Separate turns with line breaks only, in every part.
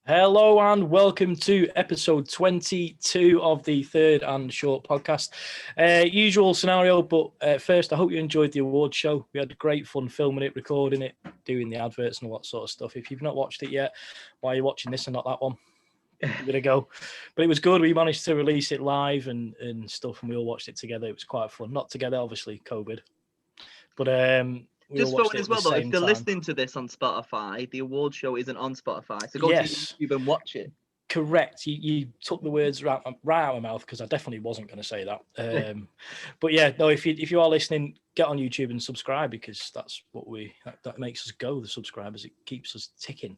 Hello and welcome to episode 22 of the Third and Short podcast. Usual scenario, but first, I hope you enjoyed the award show. We had great fun filming it, recording it, doing the adverts and all that sort of stuff. If you've not watched it yet, why are you watching this and not that one? Give it a go. But it was good. We managed to release it live and stuff, and we all watched it together. It was quite fun. Not together, obviously, COVID. But we
just
all watched
for
it
as
at
well,
the
though, if
same
they're
time.
listening to this on Spotify, the award show isn't on Spotify. So go to YouTube and watch it.
Correct. You took the words right out of my mouth because I definitely wasn't going to say that. But yeah, no. If you are listening, get on YouTube and subscribe because that's what that makes us go. The subscribers, it keeps us ticking.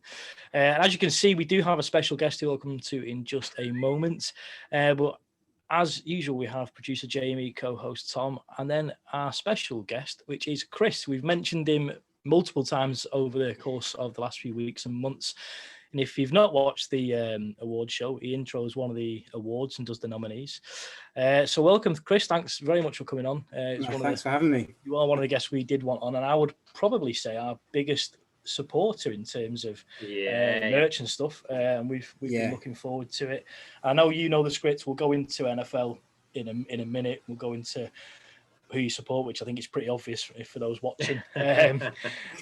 And as you can see, we do have a special guest who we'll come to in just a moment. But as usual, we have producer Jamie, co-host Tom, and then our special guest, which is Chris. We've mentioned him multiple times over the course of the last few weeks and months. And if you've not watched the award show, he intros one of the awards and does the nominees. So welcome, Chris. Thanks very much for coming on.
Thanks for having me.
You are one of the guests we did want on, and I would probably say our biggest supporter in terms of merch and stuff. And we've been looking forward to it. I know you know the script. We'll go into NFL in a minute. We'll go into who you support, which I think is pretty obvious for those watching, and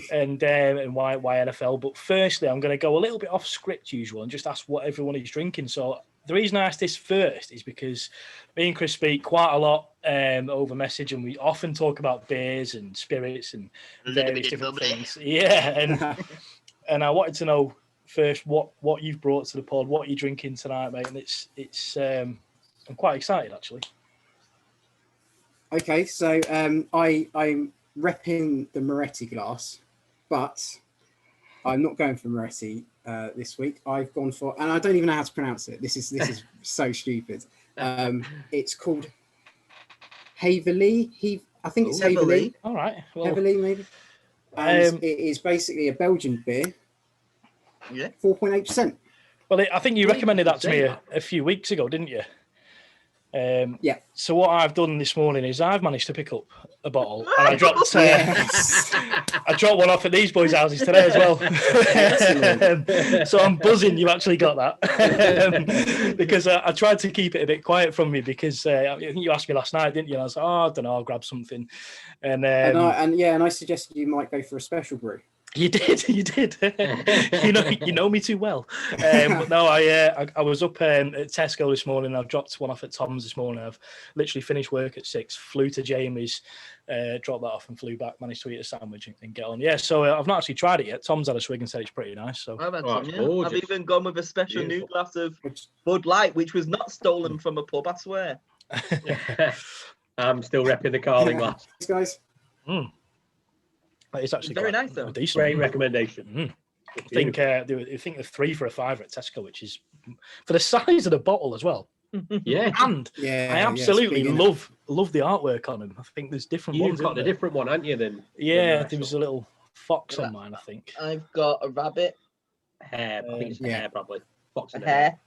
why NFL. But firstly, I'm going to go a little bit off script usual and just ask what everyone is drinking. So the reason I asked this first is because me and Chris speak quite a lot over message, and we often talk about beers and spirits and various different things. Yeah, and I wanted to know first what you've brought to the pod, what you're drinking tonight, mate. And it's I'm quite excited actually.
Okay, so I'm repping the Moretti glass, but I'm not going for Moretti this week. I've gone for, and I don't even know how to pronounce it. This is so stupid. It's called Haverly. I think it's Haverly.
All right,
Haverly maybe. And it is basically a Belgian beer.
Yeah,
4.8%.
Well, I think you recommended that to me a few weeks ago, didn't you?
Yeah.
So what I've done this morning is I've managed to pick up a bottle, and I dropped I dropped one off at these boys' houses today as well. So I'm buzzing you've actually got that because I tried to keep it a bit quiet from me because I think you asked me last night, didn't you? And I was like, I don't know, I'll grab something, and
I suggested you might go for a special brew.
You did. you know me too well. But no, I was up at Tesco this morning. I've dropped one off at Tom's this morning. I've literally finished work at 6, flew to Jamie's, dropped that off and flew back. Managed to eat a sandwich and get on. Yeah, so I've not actually tried it yet. Tom's had a swig and said it's pretty nice. So
I've had some, I've even gone with a special new glass of Bud Light, which was not stolen from a pub, I swear.
I'm still repping the Carling glass.
Guys.
It's actually
very nice, though.
Decent.
Great recommendation.
I think they're 3 for $5 at Tesco, which is for the size of the bottle as well.
Yeah,
and I absolutely love the artwork on them. I think there's different ones.
You've got a different one, haven't you? Then
there was a little fox on mine. I think
I've got a rabbit,
hare. I think it's hare, probably fox and
hare.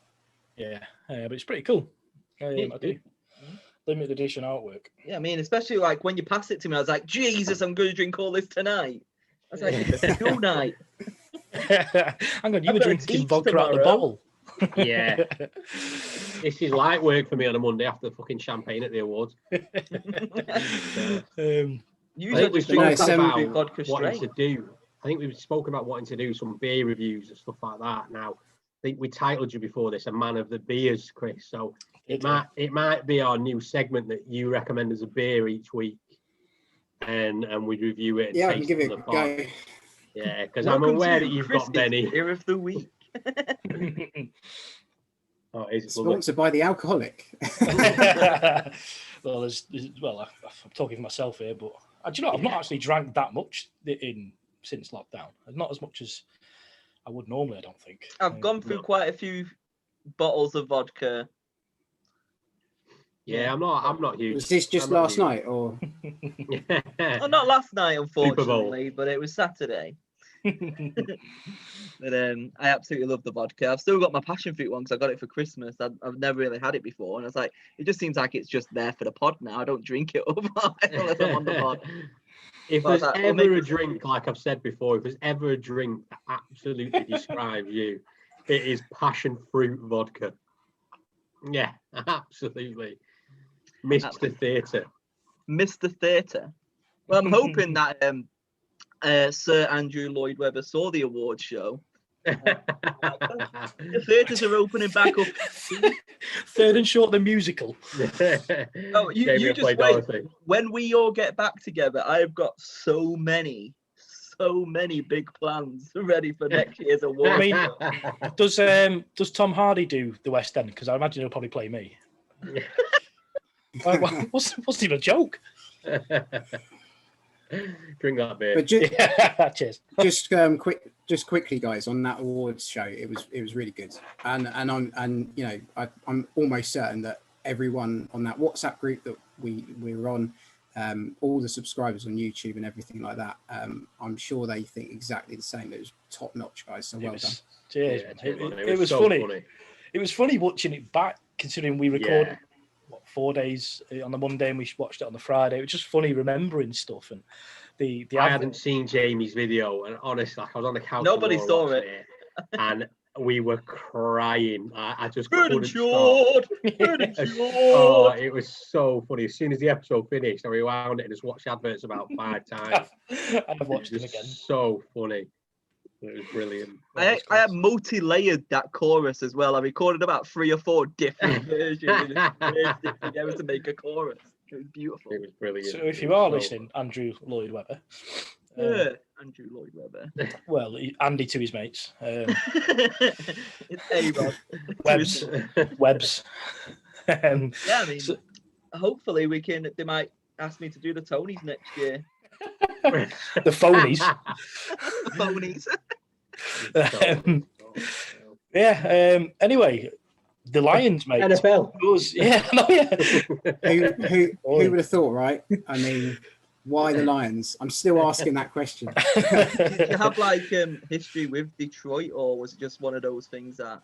Yeah, but it's pretty cool. I do. Limited edition artwork.
Yeah, I mean, especially like when you pass it to me, I was like, Jesus, I'm going to drink all this tonight. I was like, it's a cool night.
Hang on, you were drinking vodka out of the bottle.
Yeah. This is light work for me on a Monday after the fucking champagne at the awards.
Usually just drink vodka
wanting to do. I think we've spoken about wanting to do some beer reviews and stuff like that. Now, I think we titled you before this a man of the beers, Chris. So it might be our new segment that you recommend as a beer each week, and we review it.
And I can give it a go.
Yeah, because I'm aware that you've got many.
Beer of the week.
Sponsored by the alcoholic.
Well, I'm talking for myself here, but do you know I've not actually drank that much since lockdown. Not as much as I would normally. I don't think.
I've gone through quite a few bottles of vodka.
Yeah, I'm not huge.
Was this just last night or?
Well, not last night, unfortunately, but it was Saturday. But I absolutely love the vodka. I've still got my passion fruit one because I got it for Christmas. I've never really had it before, and I was like, it just seems like it's just there for the pod now. I don't drink it unless I'm on the pod.
If there's ever a drink, like I've said before, if there's ever a drink that absolutely describes you, It is passion fruit vodka. Yeah, absolutely. Mr. Theatre.
Mr. Theatre. Well, I'm hoping that Sir Andrew Lloyd Webber saw the awards show. The theatres are opening back up.
Third and Short the musical.
Oh, you just wait. When we all get back together, I have got so many big plans ready for next year's award.
I mean, does Tom Hardy do the West End? Because I imagine he'll probably play me. What's even a joke?
Drink that beer.
But
cheers.
Just quickly, guys, on that awards show, it was really good, and I'm almost certain that everyone on that WhatsApp group that we were on, all the subscribers on YouTube and everything like that, I'm sure they think exactly the same. It was top notch, guys. So well done.
Cheers.
Yeah,
it was so funny. It was funny watching it back, considering we recorded 4 days on the Monday and we watched it on the Friday. It was just funny remembering stuff. And
I hadn't seen Jamie's video, and honestly, I was on the couch.
Nobody saw it,
and we were crying. I just
couldn't
stop. Oh, it was so funny. As soon as the episode finished, I rewound it and just watched adverts about 5 times.
I've watched it again.
So funny. It was brilliant.
I had multi-layered that chorus as well. I recorded about 3 or 4 different versions together to make a chorus. It was beautiful.
It was brilliant.
So if you are listening, Andrew Lloyd Webber.
Andrew Lloyd Webber.
Well, Andy to his mates.
It's A-Rod.
Webbs.
Yeah, I mean, hopefully they might ask me to do the Tonys next year.
The phonies.
Phonies.
Anyway, the Lions, mate.
NFL.
Who would have thought, right? I mean, why the Lions? I'm still asking that question.
Did you have history with Detroit, or was it just one of those things that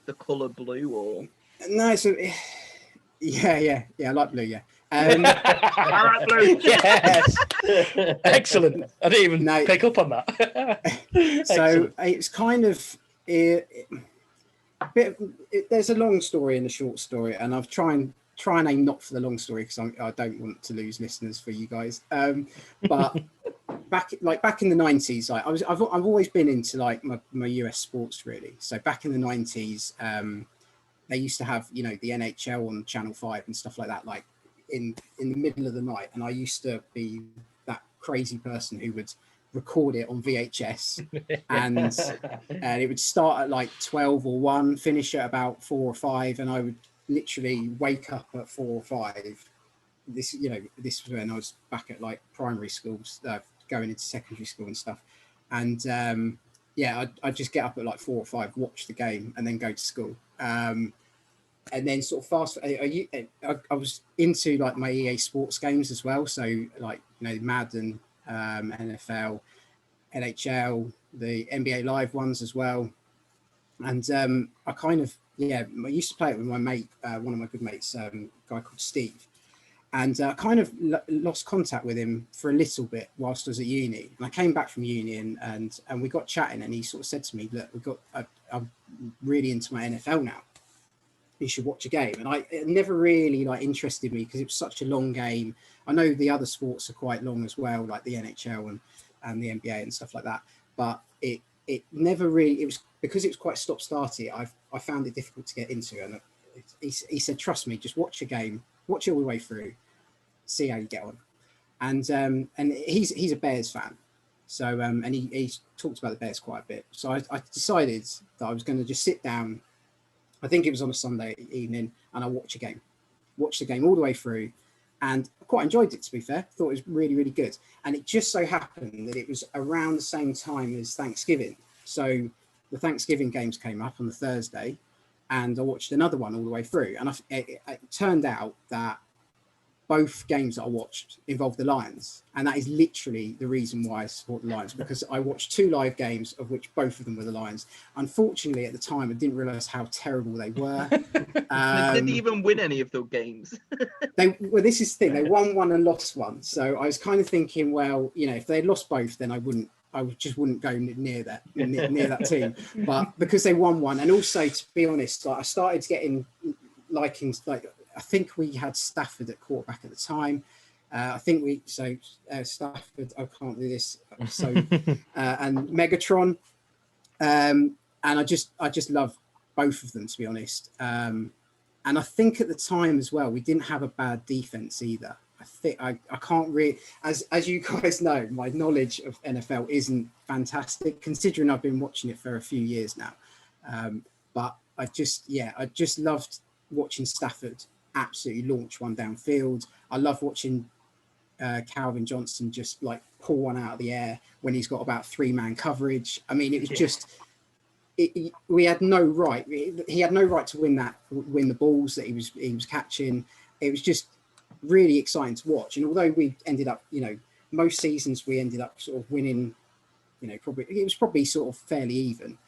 the colour blue, or?
No, so yeah, I like blue, yeah.
I like blue.
Yes. Excellent. I didn't even pick up on that.
So it's kind of there's a long story and a short story, and I've try and aim not for the long story because I don't want to lose listeners for you guys. But back in the 90s, I've always been into my US sports really. So back in the 90s, they used to have the NHL on Channel 5 and stuff like that, in the middle of the night, and I used to be that crazy person who would record it on VHS and it would start at 12 or 1, finish at about 4 or 5, and I would literally wake up at 4 or 5. This was when I was back at primary schools, going into secondary school and stuff, and I'd just get up at 4 or 5, watch the game, and then go to school. And then sort of I was into my EA Sports games as well. So Madden, NFL, NHL, the NBA Live ones as well. And I kind of, I used to play it with my mate, one of my good mates, a guy called Steve. And I kind of lost contact with him for a little bit whilst I was at uni. And I came back from uni and we got chatting, and he sort of said to me, look, I'm really into my NFL now. You should watch a game. And it never really interested me because it was such a long game. I know the other sports are quite long as well, like the NHL and the NBA and stuff like that. But it never really, it was because it was quite stop-starty. I found it difficult to get into. And he said, trust me, just watch a game, watch it all the way through, see how you get on. And he's a Bears fan. So, and he talked about the Bears quite a bit. So I decided that I was going to just sit down. I think it was on a Sunday evening, and I watched the game all the way through, and I quite enjoyed it, to be fair. Thought it was really, really good. And it just so happened that it was around the same time as Thanksgiving. So the Thanksgiving games came up on the Thursday, and I watched another one all the way through. And it turned out that both games that I watched involved the Lions. And that is literally the reason why I support the Lions, because I watched 2 live games, of which both of them were the Lions. Unfortunately, at the time, I didn't realise how terrible they were.
They didn't even win any of those games.
This is the thing. They won one and lost one. So I was kind of thinking, well, if they lost both, then I wouldn't I just wouldn't go near that team. But because they won one, and also to be honest, like I started getting likings. Like I think we had Stafford at quarterback at the time. I think Stafford. I can't do this. So and Megatron, and I just love both of them, to be honest. And I think at the time as well, we didn't have a bad defense either. I think I can't really, as you guys know, my knowledge of NFL isn't fantastic, considering I've been watching it for a few years now. But I just loved watching Stafford absolutely launch one downfield. I love watching Calvin Johnson just like pull one out of the air when he's got about 3-man coverage. I mean, it was just. We had no right. He had no right to win the balls that he was catching. It was just really exciting to watch. And although we ended up, most seasons we ended up sort of winning, probably sort of fairly even.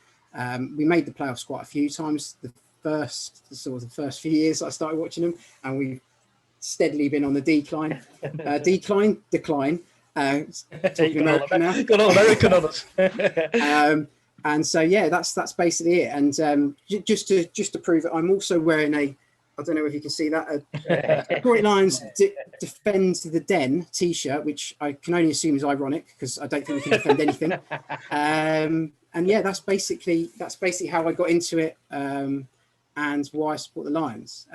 We made the playoffs quite a few times. The first few years I started watching them, and we've steadily been on the decline. Decline. Talking American now.
Got all American on us.
And so that's basically it. And just to prove it, I'm also wearing I don't know if you can see that, a Detroit Lions Defend the Den t-shirt, which I can only assume is ironic because I don't think we can defend anything. And that's basically how I got into it, and why I support the Lions.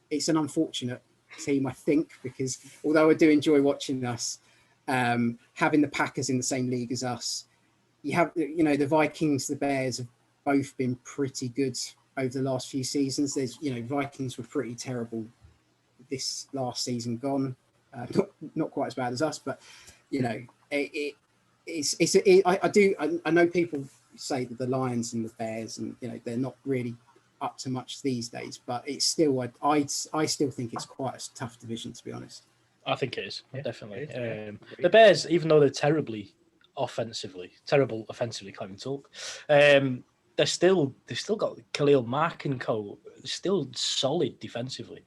It's an unfortunate team, I think, because although I do enjoy watching us, having the Packers in the same league as us, you have, the Vikings, the Bears have both been pretty good over the last few seasons. There's, Vikings were pretty terrible this last season gone. Not quite as bad as us, but I know people say that the Lions and the Bears and they're not really up to much these days, but it's still I still think it's quite a tough division, to be honest.
I think it is, definitely. The Bears, even though they're terrible offensively, can't even talk. They've still got Khalil Mack and co. Still solid defensively.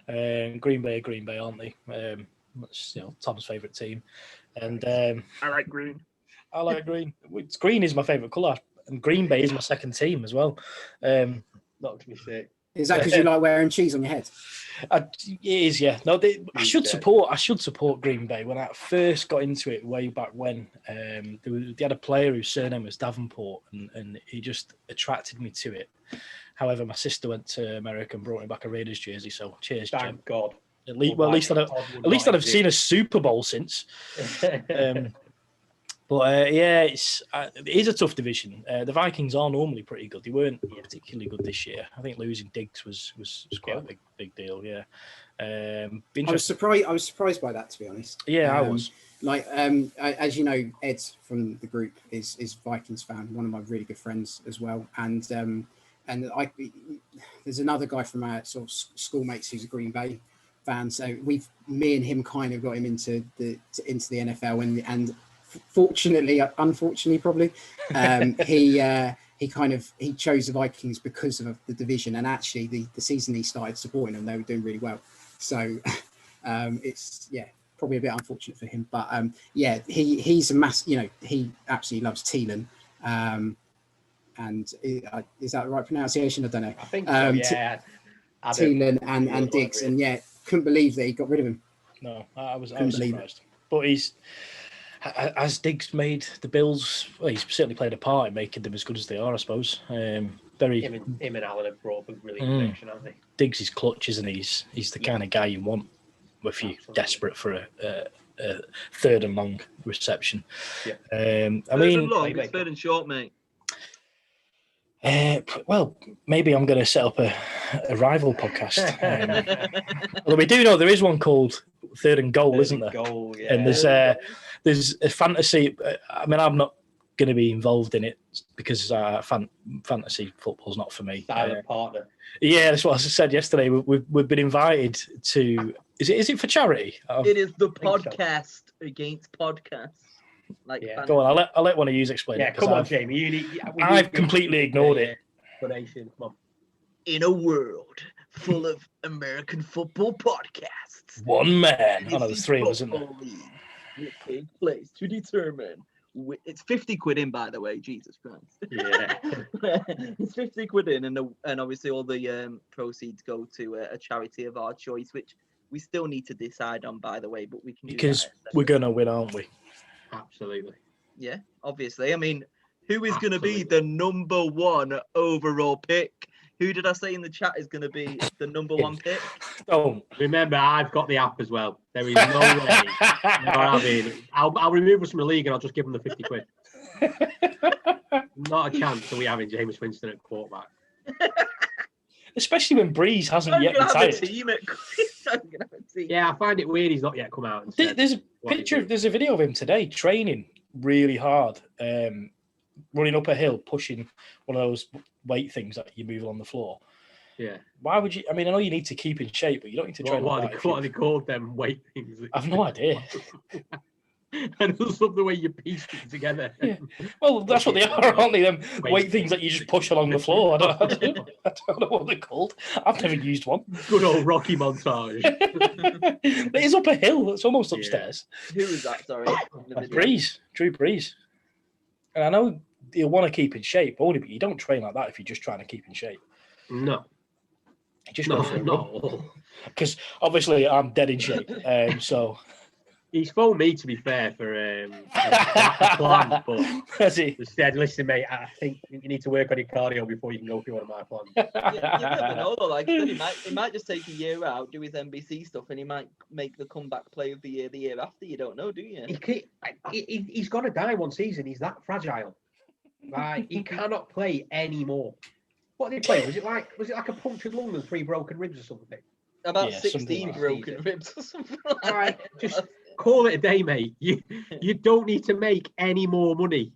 Green Bay, aren't they? That's Tom's favourite team. And
I like green.
I like green. Green is my favourite colour, and Green Bay is my second team as well. Not to be sick.
Is that because you like wearing cheese on your head?
It is, yeah. No, I should support Green Bay. When I first got into it way back when, they had a player whose surname was Davenport, and he just attracted me to it. However, my sister went to America and brought me back a Raiders jersey. So cheers, Jim.
Thank God.
At least I've seen a Super Bowl since. But it is a tough division. The Vikings are normally pretty good. They weren't particularly good this year. I think losing Diggs was quite a big deal. Yeah, I
was surprised by that, to be honest.
Yeah, I was.
As you know, Ed from the group is Vikings fan. One of my really good friends as well, and there's another guy from our sort of schoolmates who's a Green Bay fan. So me and him kind of got him into the NFL, and unfortunately probably, he chose the Vikings because of the division, and actually the season he started supporting them, they were doing really well. So it's probably a bit unfortunate for him, but he's a mass. He absolutely loves Thielen, and is that the right pronunciation? I don't know.
I think so, yeah.
Thielen and Diggs, and couldn't believe that he got rid of him.
No, I was surprised, but has Diggs made the Bills? Well, he's certainly played a part in making them as good as they are, I suppose. Him
and Allen have brought up a really good connection, haven't they?
Diggs is clutch, isn't he? He's the kind of guy you want if you're desperate for a third and long reception.
Yeah. It's third and short, mate.
Well, maybe I'm going to set up a rival podcast. Although we do know there is one called Third and Goal, isn't there?
Goal, yeah.
And there's a fantasy. I mean, I'm not going to be involved in it because fantasy football's not for me.
Silent partner.
Yeah, that's what I said yesterday. We've been invited to. Is it for charity?
It is the podcast against podcasts.
Go on. I'll let one of you explain it.
Yeah, come on, Jamie.
I've completely ignored it.
Come on.
In a world full of American football podcasts,
one man. I know there's three of us, isn't there?
Will take place to determine It's 50 quid in, by the way. Jesus Christ.
Yeah.
It's 50 quid in, and obviously all the proceeds go to a charity of our choice, which we still need to decide on, by the way. But we can
because we're gonna win, aren't we?
Absolutely.
Yeah, obviously. I mean, who is going to be the number 1 overall pick? Who did I say in the chat is going to be the number 1 pick?
Don't.
Remember, I've got the app as well. There is no way you're having. I'll remove us from the league and I'll just give them the 50 quid. Not a chance that we having James Winston at quarterback.
Especially when Breeze hasn't yet retired.
Yeah, I find it weird he's not yet come out and said
There's a picture. There's a video of him today training really hard, running up a hill, pushing one of those weight things that you move on the floor.
Yeah.
Why would you? I mean, I know you need to keep in shape, but you don't need to train like that.
What are they called? Them weight things?
I've no idea.
I just love the way you piece it together.
Yeah. Well, that's what they are, aren't they? Them weight things that you just push along the floor. I don't know what they're called. I've never used one.
Good old Rocky montage.
It is up a hill. It's almost upstairs.
Who is that? Sorry.
Breeze. Drew Breeze. And I know you'll want to keep in shape, only, but you don't train like that if you're just trying to keep in shape.
No.
Just because obviously I'm dead in shape. So
he's phoned me, to be fair, for a plan, but
has he
said, "Listen, mate, I think you need to work on your cardio before you can go through one of my plans."
You never know, though. Like he might just take a year out, do his NBC stuff, and he might make the comeback play of the year after. You don't know, do you?
He's got to die one season. He's that fragile. Like he cannot play anymore. What did he play? Was it like a punctured lung and 3 broken ribs or something?
About 16 broken ribs or something.
All right, just call it a day, mate. You don't need to make any more money.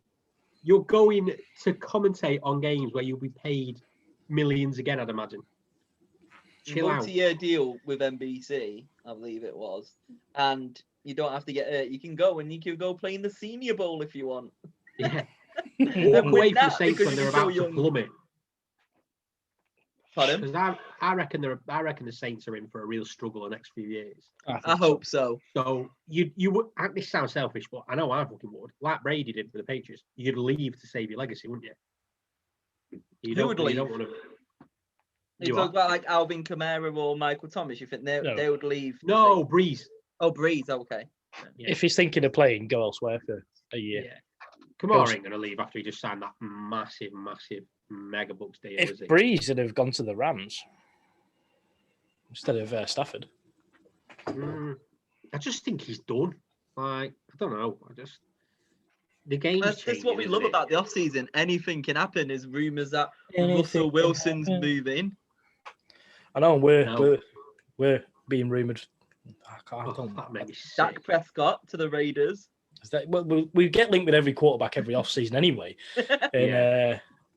You're going to commentate on games where you'll be paid millions again, I'd imagine. Chill out.
Multi-year deal with NBC, I believe it was, and you don't have to get hurt. You can go play in the Senior Bowl if you want.
Yeah. Walk away from the Saints when they're about to plummet.
Pardon?
Because I reckon the Saints are in for a real struggle the next few years.
I hope so.
So you would. This sounds selfish, but I know I fucking would. Like Brady did for the Patriots, you'd leave to save your legacy, wouldn't you?
Who would leave?
You don't want to.
You talk about like Alvin Kamara or Michael Thomas. You think they would leave?
No, Breeze.
Oh, Breeze. Okay.
Yeah. If he's thinking of playing, go elsewhere for a year.
Yeah. Kamara ain't going to leave after he just signed that massive mega bucks deal.
If Breeze would have gone to the Rams instead of Stafford,
I just think he's done. Like, I don't know. The game's
That's what we love about the off-season. Anything can happen. There's rumours that Russell Wilson's moving.
I know, we're being rumoured.
Dak Prescott to the Raiders.
We get linked with every quarterback every off-season anyway.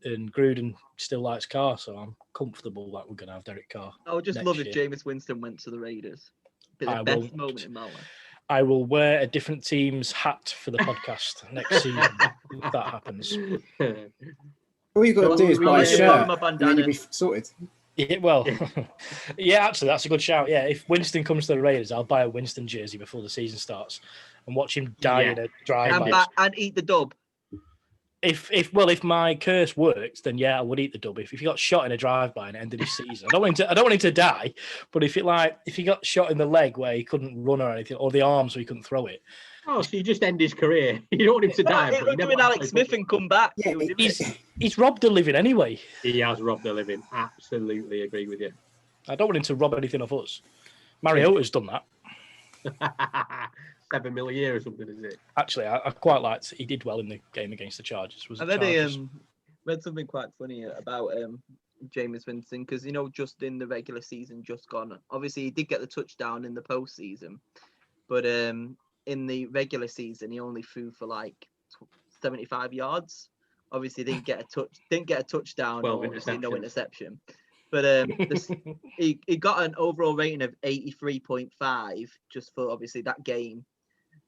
And Gruden still likes Carr, so I'm comfortable that we're going to have Derek Carr.
I would just love if Jameis Winston went to the Raiders. Be the best moment in my life.
I will wear a different team's hat for the podcast next season if that happens.
All you've got to do is buy a shirt and then you'll be sorted.
Yeah, well, yeah, actually, that's a good shout. Yeah, if Winston comes to the Raiders, I'll buy a Winston jersey before the season starts and watch him die in a drive-by.
And eat the dub.
If my curse works, then yeah, I would eat the dub. If he got shot in a drive-by and ended his season, I don't want him to die. But if he got shot in the leg where he couldn't run or anything, or the arm so he couldn't throw it.
Oh, so you just end his career? You don't want him to die.
It would doing Alex Smith and come back.
Yeah, he's robbed a living anyway.
He has robbed a living. Absolutely agree with you.
I don't want him to rob anything off us. Mariota's done
that. 7 million a year or something, is it?
Actually, I quite liked. He did well in the game against the Chargers.
I read something quite funny about Jameis Winston because just in the regular season, just gone. Obviously, he did get the touchdown in the postseason, but in the regular season, he only threw for like 75 yards. Obviously, didn't get a touchdown or no interception. But he got an overall rating of 83.5 just for obviously that game.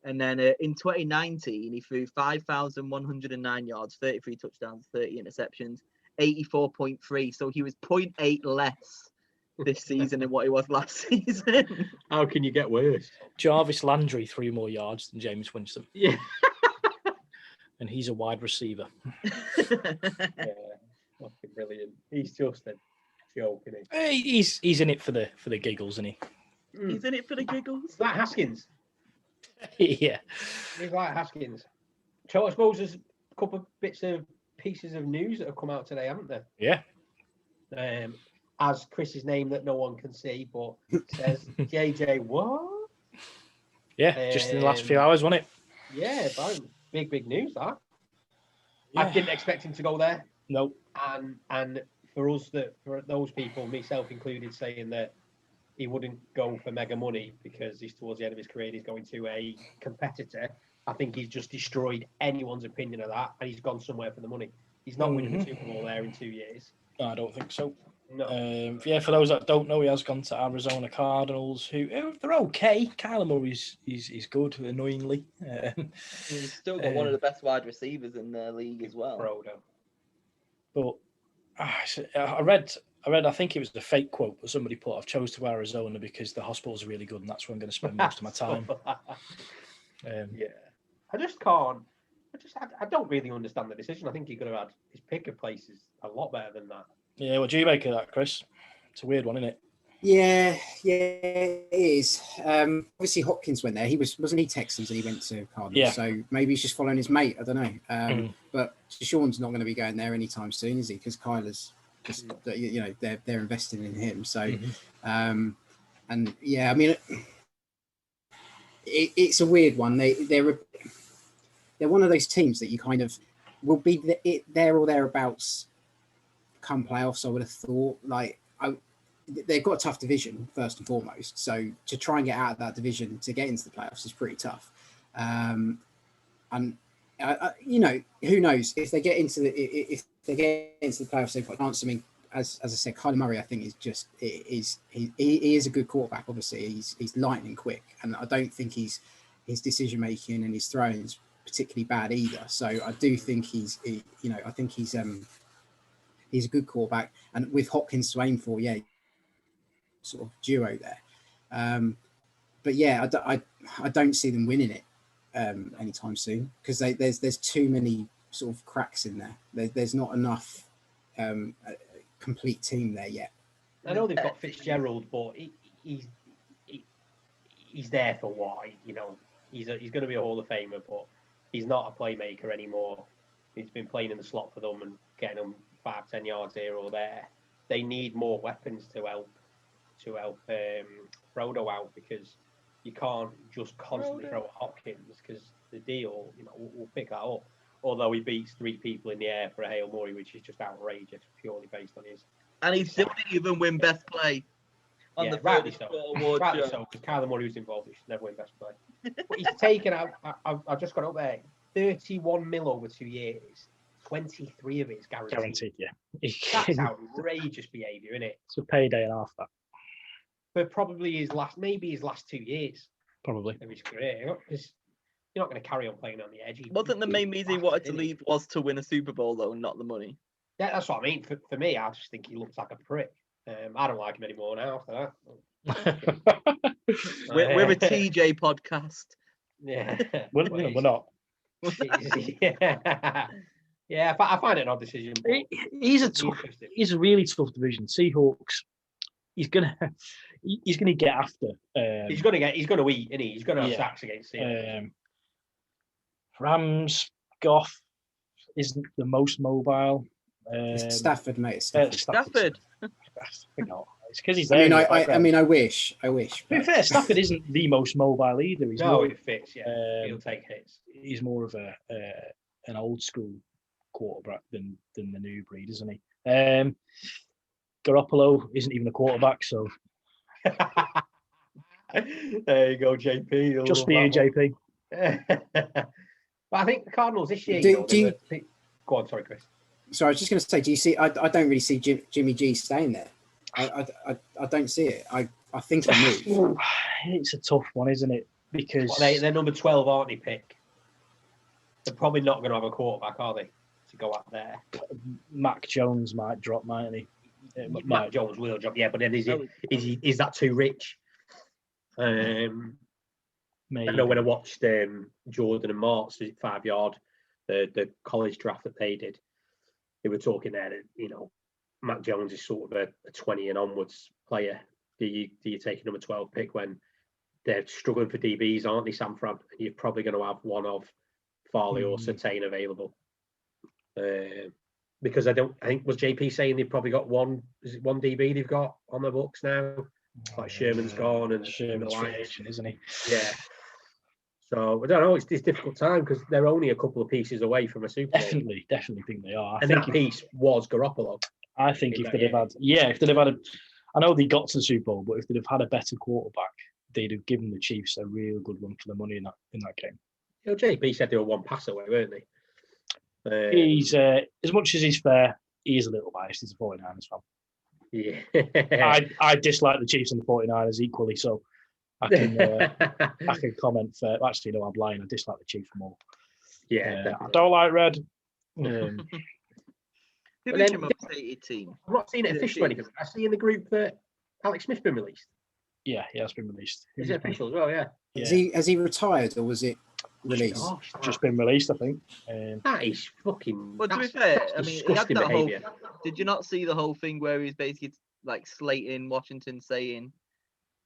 And then in 2019, he threw 5,109 yards, 33 touchdowns, 30 interceptions, 84.3. So he was 0.8 less this season than what he was last season.
How can you get worse?
Jarvis Landry 3 more yards than Jameis Winston.
Yeah.
and he's a wide receiver.
Yeah, fucking brilliant. He's just a joke, isn't he?
He's in it for the giggles, isn't he?
He's in it for the giggles.
Like Haskins.
Yeah.
He's like Haskins. So I suppose there's a couple of pieces of news that have come out today, haven't there?
Yeah.
As Chris's name that no one can see, but it says JJ what?
Yeah, just in the last few hours, wasn't it?
Yeah, big news that.
Yeah.
I didn't expect him to go there.
No.
And for those people, myself included, saying that he wouldn't go for mega money because he's towards the end of his career, he's going to a competitor. I think he's just destroyed anyone's opinion of that, and he's gone somewhere for the money. He's not winning the Super Bowl there in 2 years.
No, I don't think so.
No.
Yeah, for those that don't know, he has gone to Arizona Cardinals, who they're okay. Kyler Murray's he's good, annoyingly.
He's still got one of the best wide receivers in the league as well.
Frodo.
But I read, I think it was a fake quote, but somebody put, I've chose to Arizona because the hospitals are really good and that's where I'm going to spend most of my time.
Yeah. I just can't. I don't really understand the decision. I think he could have had his pick of places a lot better than that.
Yeah, what do you make of that, Chris? It's a weird one, isn't it?
Yeah, it is. Obviously, Hopkins went there. Wasn't he Texans and he went to Cardinals?
Yeah.
So maybe he's just following his mate. I don't know. But Deshaun's not going to be going there anytime soon, is he? Because Kyler's just, they're investing in him. So, and yeah, I mean, it's a weird one. They're one of those teams that you kind of will be there or thereabouts come playoffs. I would have thought. They've got a tough division first and foremost, so to try and get out of that division to get into the playoffs is pretty tough. And who knows if they get into the playoffs, they've got a chance. I mean, as I said, Kyler Murray, I think he is a good quarterback. Obviously, he's lightning quick, and I don't think his decision making and his throwing is particularly bad either. So I do think he's a good quarterback, and with Hopkins to aim for, sort of duo there. But yeah, I don't see them winning it anytime soon because there's too many sort of cracks in there. There's not enough complete team there yet.
I know they've got Fitzgerald, but he's there for what? He's going to be a Hall of Famer, but he's not a playmaker anymore. He's been playing in the slot for them and getting them 5-10 yards here or there. They need more weapons to help Frodo out because you can't just constantly throw at Hopkins because the deal, we'll pick that up. Although he beats 3 people in the air for a Hail Murray, which is just outrageous, purely based on his. And he
still didn't even win Best Play on the
rightly
so.
Award. Rightly so, because Kyler Murray was involved. He should never win Best Play. But he's taken out. I've just got up there. 31 mil over 2 years. 23 of it is guaranteed.
Guaranteed, yeah.
That's outrageous behaviour, isn't it?
It's a payday and half that.
But probably his last 2 years.
Probably.
Of his career. Because you're not going to carry on playing on the edge.
Wasn't the main reason he wanted to leave was to win a Super Bowl, though, not the money?
Yeah, that's what I mean. For me, I just think he looks like a prick. I don't like him anymore now after that.
We're a TJ podcast.
Yeah.
We're not.
Yeah, I find it an odd decision.
He's a really tough division. Seahawks. He's gonna get after.
He's gonna eat, isn't he? He's gonna have sacks against Seahawks.
Rams. Goff isn't the most mobile.
Stafford, mate.
Stafford.
It's because he's there.
I wish.
To be fair, Stafford isn't the most mobile either.
It fits. Yeah, he'll take hits.
He's more of an old school quarterback than the new breed, isn't he? Garoppolo isn't even a quarterback, so
there you go, JP.
Just be you, JP.
But I think the Cardinals this year. Go on, sorry, Chris.
So I was just going to say, do you see? I don't really see Jimmy G staying there. I don't see it. I think he'll move.
It's a tough one, isn't it? Because
they're number 12, aren't they? Pick. They're probably not going to have a quarterback, are they? To go up there.
Mac Jones might drop, mightn't he?
Mac Jones will drop, yeah. But then is that too rich?
Maybe.
I know when I watched Jordan and Mark's 5-yard the college draft that they did, they were talking there that, Mac Jones is sort of a 20 and onwards player. Do you take a number 12 pick when they're struggling for DBs, aren't they, San Fran? You're probably going to have one of Farley or Surtain available. Because I think was JP saying they've probably got one DB they've got on the books now. Like Sherman's gone and
Sherman's free agent, isn't he?
Yeah. So I don't know. It's this difficult time because they're only a couple of pieces away from a Super Bowl.
Definitely think they are.
And that piece was Garoppolo.
I think if they'd have had I know they got to the Super Bowl, but if they'd have had a better quarterback, they'd have given the Chiefs a real good run for the money in that game.
JP said they were one pass away, weren't they?
He's as much as he's fair, he is a little biased. He's a 49ers fan.
Yeah.
I dislike the Chiefs and the 49ers equally, so I can comment for. Actually, no, I'm lying. I dislike the Chiefs more.
Yeah,
I don't like red.
Who is your most hated team?
I'm not seeing it official or anything. I see in the group that Alex Smith's been released.
Yeah, he has been released.
Is it official as well? Yeah.
Has he retired or was it released?
Gosh,
Just been released, I think.
That is fucking.
But to be fair, I mean, he had that
behavior.
Did you not see the whole thing where he's basically like slating Washington, saying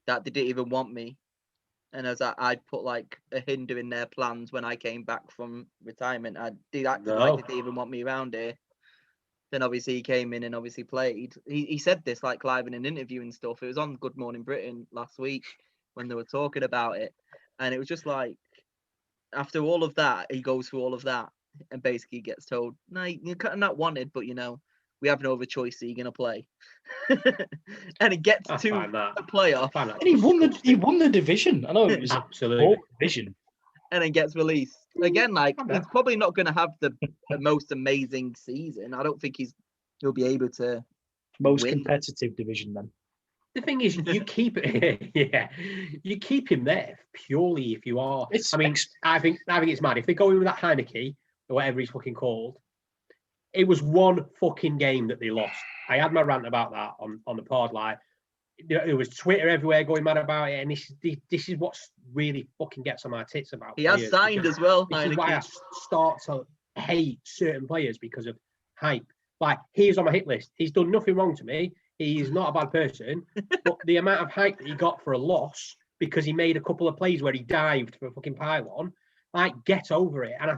that they didn't even want me, and as I'd put like a hinder in their plans when I came back from retirement. I did act like they didn't even want me around here. Then obviously he came in and obviously played. He said this like live in an interview and stuff. It was on Good Morning Britain last week when they were talking about it, and it was just like after all of that, he goes through all of that and basically gets told, "No, you're not wanted, but we have no other choice. So you're gonna play." And it gets to the playoff,
and he won the division. I know it was
absolutely
a division,
and then gets released again. Like he's probably not gonna have the most amazing season. I don't think he'll be able to.
Most competitive division then.
The thing is, you keep you keep him there purely if you are. I think it's mad if they go in with that Heineke or whatever he's fucking called. It was one fucking game that they lost. I had my rant about that on the pod. Like, there was Twitter everywhere going mad about it, and this is what really fucking gets on my tits about.
He has signed as well.
This is why I start to hate certain players because of hype. Like, he's on my hit list. He's done nothing wrong to me. He's not a bad person, but the amount of hype that he got for a loss because he made a couple of plays where he dived for a fucking pylon, like, get over it. And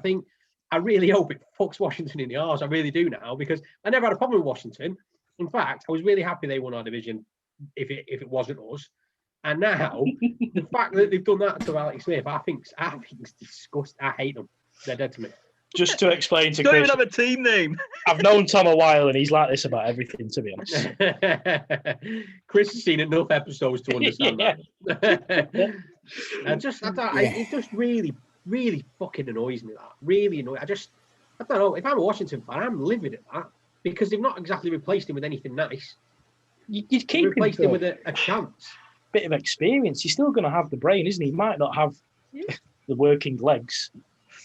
I really hope it fucks Washington in the arse. I really do now, because I never had a problem with Washington. In fact, I was really happy they won our division if it wasn't us. And now, the fact that they've done that to Alex Smith, I think it's disgusting. I hate them. They're dead to me.
Just to explain to
Chris, don't
even
have a team name.
I've known Tom a while, and he's like this about everything, to be honest.
Chris has seen enough episodes to understand that. It just really, really fucking annoys me. That really annoys. I don't know. If I'm a Washington fan, I'm livid at that because they've not exactly replaced him with anything nice.
You'd keep
replaced him with a chance.
Bit of experience. He's still going to have the brain, isn't he? He might not have the working legs.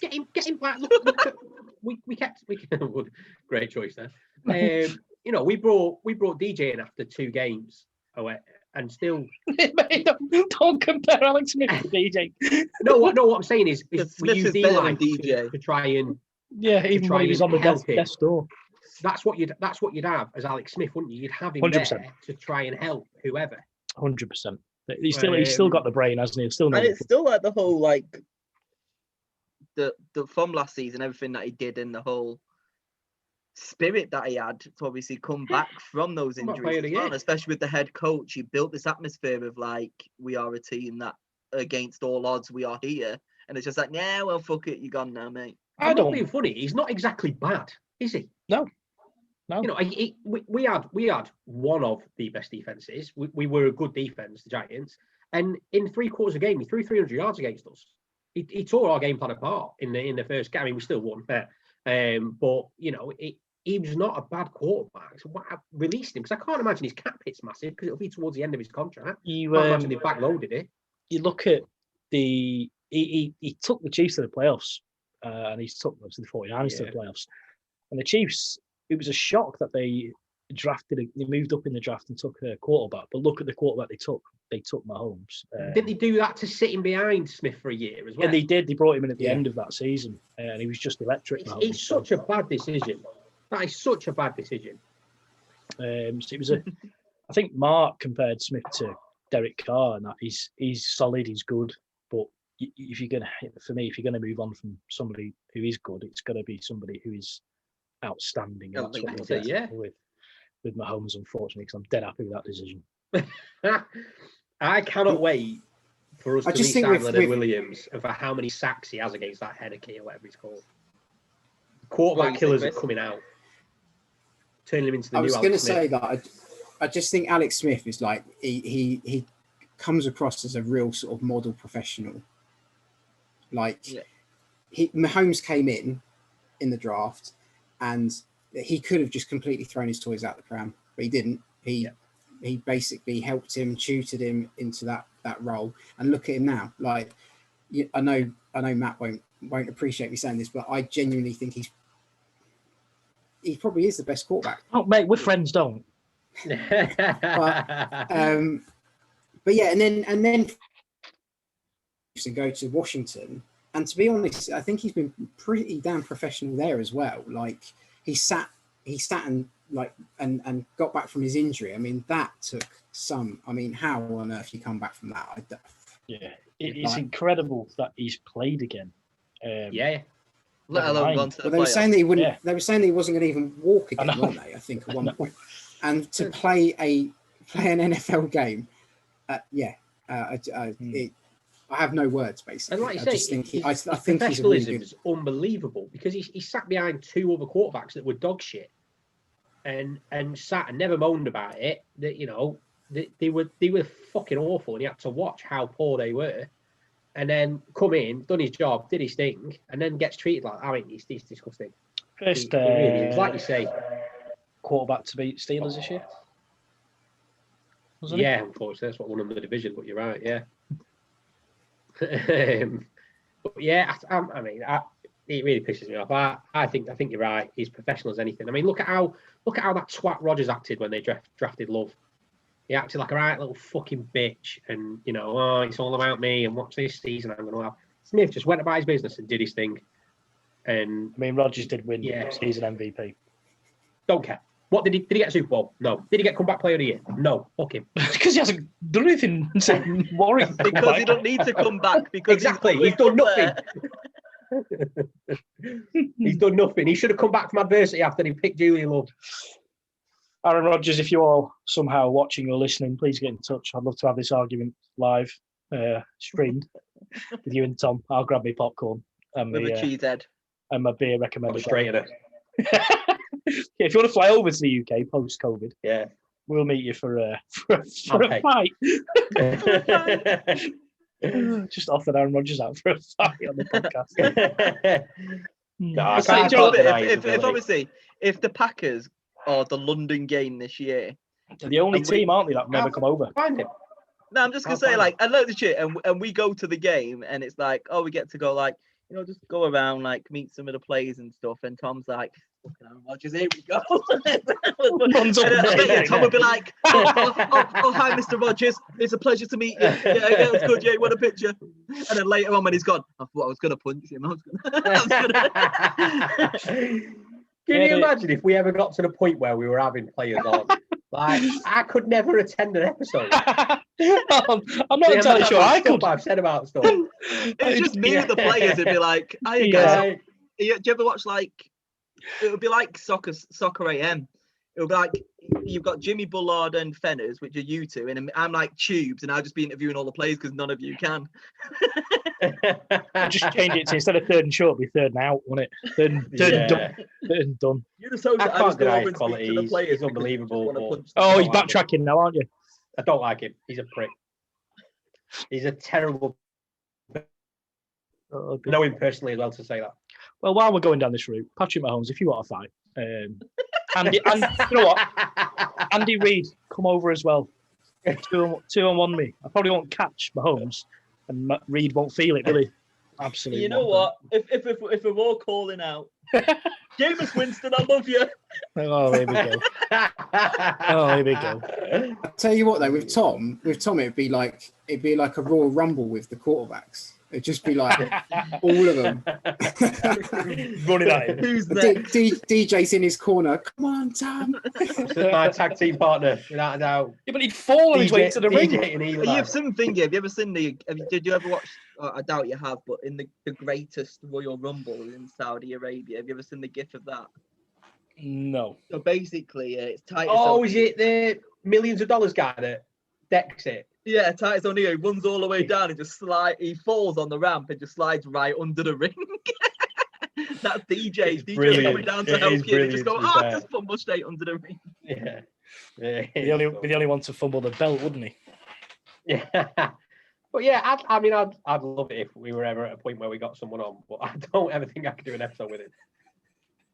Get him back. Look at, we kept great choice there. We brought DJ in after 2 games away, and still
don't compare Alex Smith to DJ.
No, what I'm saying is we use
DJ
DJ to try and
even when he was on the death's door.
That's what you'd have as Alex Smith, wouldn't you? You'd have him 100%. There to try and help whoever.
100%. He's still got the brain, hasn't he?
It's still like the whole like. The from last season, everything that he did, and the whole spirit that he had to obviously come back from those injuries as well, especially with the head coach. He built this atmosphere of like, we are a team that against all odds we are here, and it's just like, yeah, well, fuck it, you're gone now, mate.
I'm not being funny. He's not exactly bad, is he?
No.
We had one of the best defenses. We were a good defense, the Giants, and in 3 quarters of the game, he threw 300 yards against us. He tore our game plan apart in the first game. I mean, we still won, but he was not a bad quarterback. So I released him because I can't imagine his cap hit's massive because it'll be towards the end of his contract. I can't imagine they backloaded it.
You look at he took the Chiefs to the playoffs, and he's took them to the 49ers to the playoffs. And the Chiefs, it was a shock that they they moved up in the draft and took a quarterback. But look at the quarterback they took. They took Mahomes.
Didn't they do that to sit him behind Smith for a year as well?
Yeah, they did. They brought him in at the end of that season, and he was just electric.
It's such a bad decision. That is such a bad decision.
So it was I think Mark compared Smith to Derek Carr, and that he's solid, he's good, but if you're gonna move on from somebody who is good, it's got to be somebody who is outstanding. And that's what we'll get with Mahomes, unfortunately, because I'm dead happy with that decision.
I cannot wait for us to
just
meet
think
Leonard Williams and for how many sacks he has against that Henneke or whatever he's called. Quarterback killers are coming out, turning him into the new Alex Smith. I was going to say
that I just think Alex Smith is like he comes across as a real sort of model professional. Like Mahomes came in the draft, and he could have just completely thrown his toys out the pram, but he didn't. He basically helped him, tutored him into that role, and look at him now. Like, I know Matt won't appreciate me saying this, but I genuinely think he probably is the best quarterback.
Oh, mate, we're friends, don't.
But yeah, and then go to Washington, and to be honest, I think he's been pretty damn professional there as well. Like he sat and got back from his injury. I mean, that took some. I mean, how on earth you come back from that?
It's incredible that he's played again.
Let alone gone to the
they were saying that he wouldn't.
Yeah.
They were saying that he wasn't going to even walk again, weren't they? I think at one point. And to play an NFL game, I have no words, basically.
And like you say,
I think he's a really good...
is unbelievable because he sat behind two other quarterbacks that were dog shit, and sat and never moaned about it. That they were fucking awful, and he had to watch how poor they were, and then come in, done his job, did his thing, and then gets treated like he's disgusting.
First,
really is, like you say,
quarterback to beat Steelers this year.
Unfortunately, that's what won them the division. But you're right, yeah. But yeah, it really pisses me off. I think you're right. He's professional as anything. I mean, look at how that twat Rodgers acted when they drafted Love. He acted like a right little fucking bitch, and it's all about me. And watch this season, I'm going to have. Smith just went about his business and did his thing. And
I mean, Rodgers did win season MVP.
Don't care. What did he get a Super Bowl? No. Did he get comeback player of the year? No. Fuck him.
Because he hasn't done anything. Worrying.
Because he don't need to come back. Because
exactly. He's done nothing. He's done nothing. He should have come back from adversity after he picked Julian Love.
Aaron Rodgers, if you are somehow watching or listening, please get in touch. I'd love to have this argument live, streamed with you and Tom. I'll grab my popcorn and
with a cheese head
and my beer recommended.
Straight in it.
If you want to fly over to the UK post-COVID, we'll meet you for a fight. Just offered Aaron Rodgers out for a fight on the podcast.
If the Packers are the London game this year,
they're the only team, aren't they, that never come over?
Find him.
No, I'm just gonna say, like, I love the shit, and we go to the game, and it's like, oh, we get to go, like, just go around, like, meet some of the players and stuff, and Tom's like, fucking Aaron Rodgers, here we go. Tom would be like, oh, hi, Mr. Rodgers, it's a pleasure to meet you. Yeah, it's good, yeah, you want a picture? And then later on, when he's gone, I thought I was gonna punch him.
Can you imagine if we ever got to the point where we were having players on? Like, I could never attend an episode.
I'm not entirely sure I could.
I've said about stuff.
It's just me with the players. It'd be like, hey guys, do you ever watch, like, it would be like Soccer AM. It would be like, you've got Jimmy Bullard and Fenners, which are you two, and I'm like Tubes, and I'll just be interviewing all the players because none of you can.
Just change it to, instead of third and short, it'll be third and out, won't it? Third and done.
You're just so
quality. He's unbelievable.
Oh, he's backtracking now, aren't you?
I don't like him. He's a prick. He's a terrible. I know him personally as well to say that.
Well, while we're going down this route, Patrick Mahomes, if you want to fight, Andy, and you know what? Andy Reid, come over as well. 2-on-1 me. I probably won't catch Mahomes, and Reid won't feel it, will he? Absolutely.
You know what? If we're all calling out Jameis Winston, I love you.
Oh, here we go. Oh, here we go.
I'll tell you what though, with Tom, it'd be like a Royal Rumble with the quarterbacks. It'd just be like all of them
running at him.
Who's next?
DJ's in his corner. Come on, Tom.
My tag team partner, without a doubt.
Yeah, but he'd fall on his way to the ring.
And Eli.
You've seen thingy. Have you ever seen did you ever watch? I doubt you have, but in the greatest Royal Rumble in Saudi Arabia, have you ever seen the GIF of that?
No.
So basically, it's Titus.
Oh, is it the millions of dollars guy that decks it?
Yeah, Titus O'Neil runs all the way down and just he falls on the ramp and just slides right under the ring. That's DJ. DJ's coming down to help you. And just go, just fumble straight under the ring.
Yeah.
The only one to fumble the belt, wouldn't he?
Yeah. But yeah, I'd love it if we were ever at a point where we got someone on, but I don't ever think I could do an episode with it.